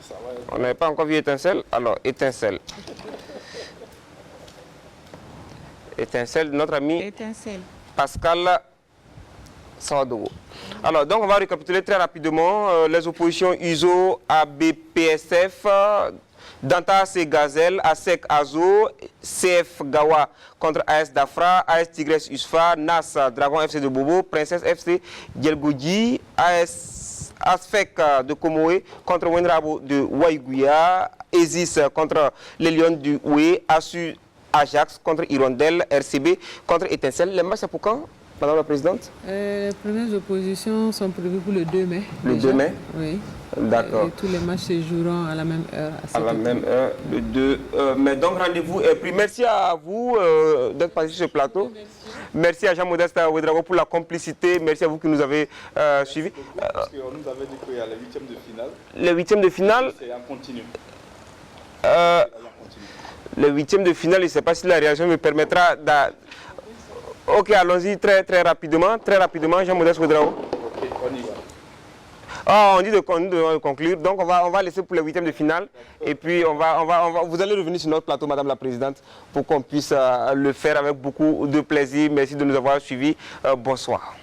ça va être... On n'avait pas encore vu Étincelle. Alors, Étincelle. Étincelle, notre ami Étincelle. Pascal Sawadogo. Alors, donc, on va récapituler très rapidement les oppositions USO, ABPSF, Danta c'est Gazelle, ASEC Azo, CF Gawa contre AS Dafra, AS Tigres USFA, NAS Dragon FC de Bobo, Princesse FC Djelgoudji, AS Asfec de Komoé contre Wenrabo de Waiguya, Esis contre les Lions du Oué, ASU Ajax contre Hirondelle, RCB contre Étincelle. Les matchs, c'est pour quand, Madame la Présidente? Les premières oppositions sont prévues pour le 2 mai. Le 2 mai? Oui. D'accord. Et tous les matchs se joueront à la même heure. À la même heure, le 2 mai. Donc, rendez-vous est pris. Merci à vous d'être passé sur ce plateau. Merci à Jean-Modeste Ouedraogo pour la complicité. Merci à vous qui nous avez suivis. Parce qu'on nous avait dit qu'il y a les 8e de finale. Les 8e de finale? C'est en continu. Les 8e de finale, je ne sais pas si la réaction me permettra de... Ok, allons-y très rapidement. Très rapidement, Jean-Modeste Ouedraogo. Ok, on y va. Ah, on dit de conclure, donc on va laisser pour les 8e de finale et puis vous allez revenir sur notre plateau, Madame la Présidente, pour qu'on puisse le faire avec beaucoup de plaisir. Merci de nous avoir suivis. Bonsoir.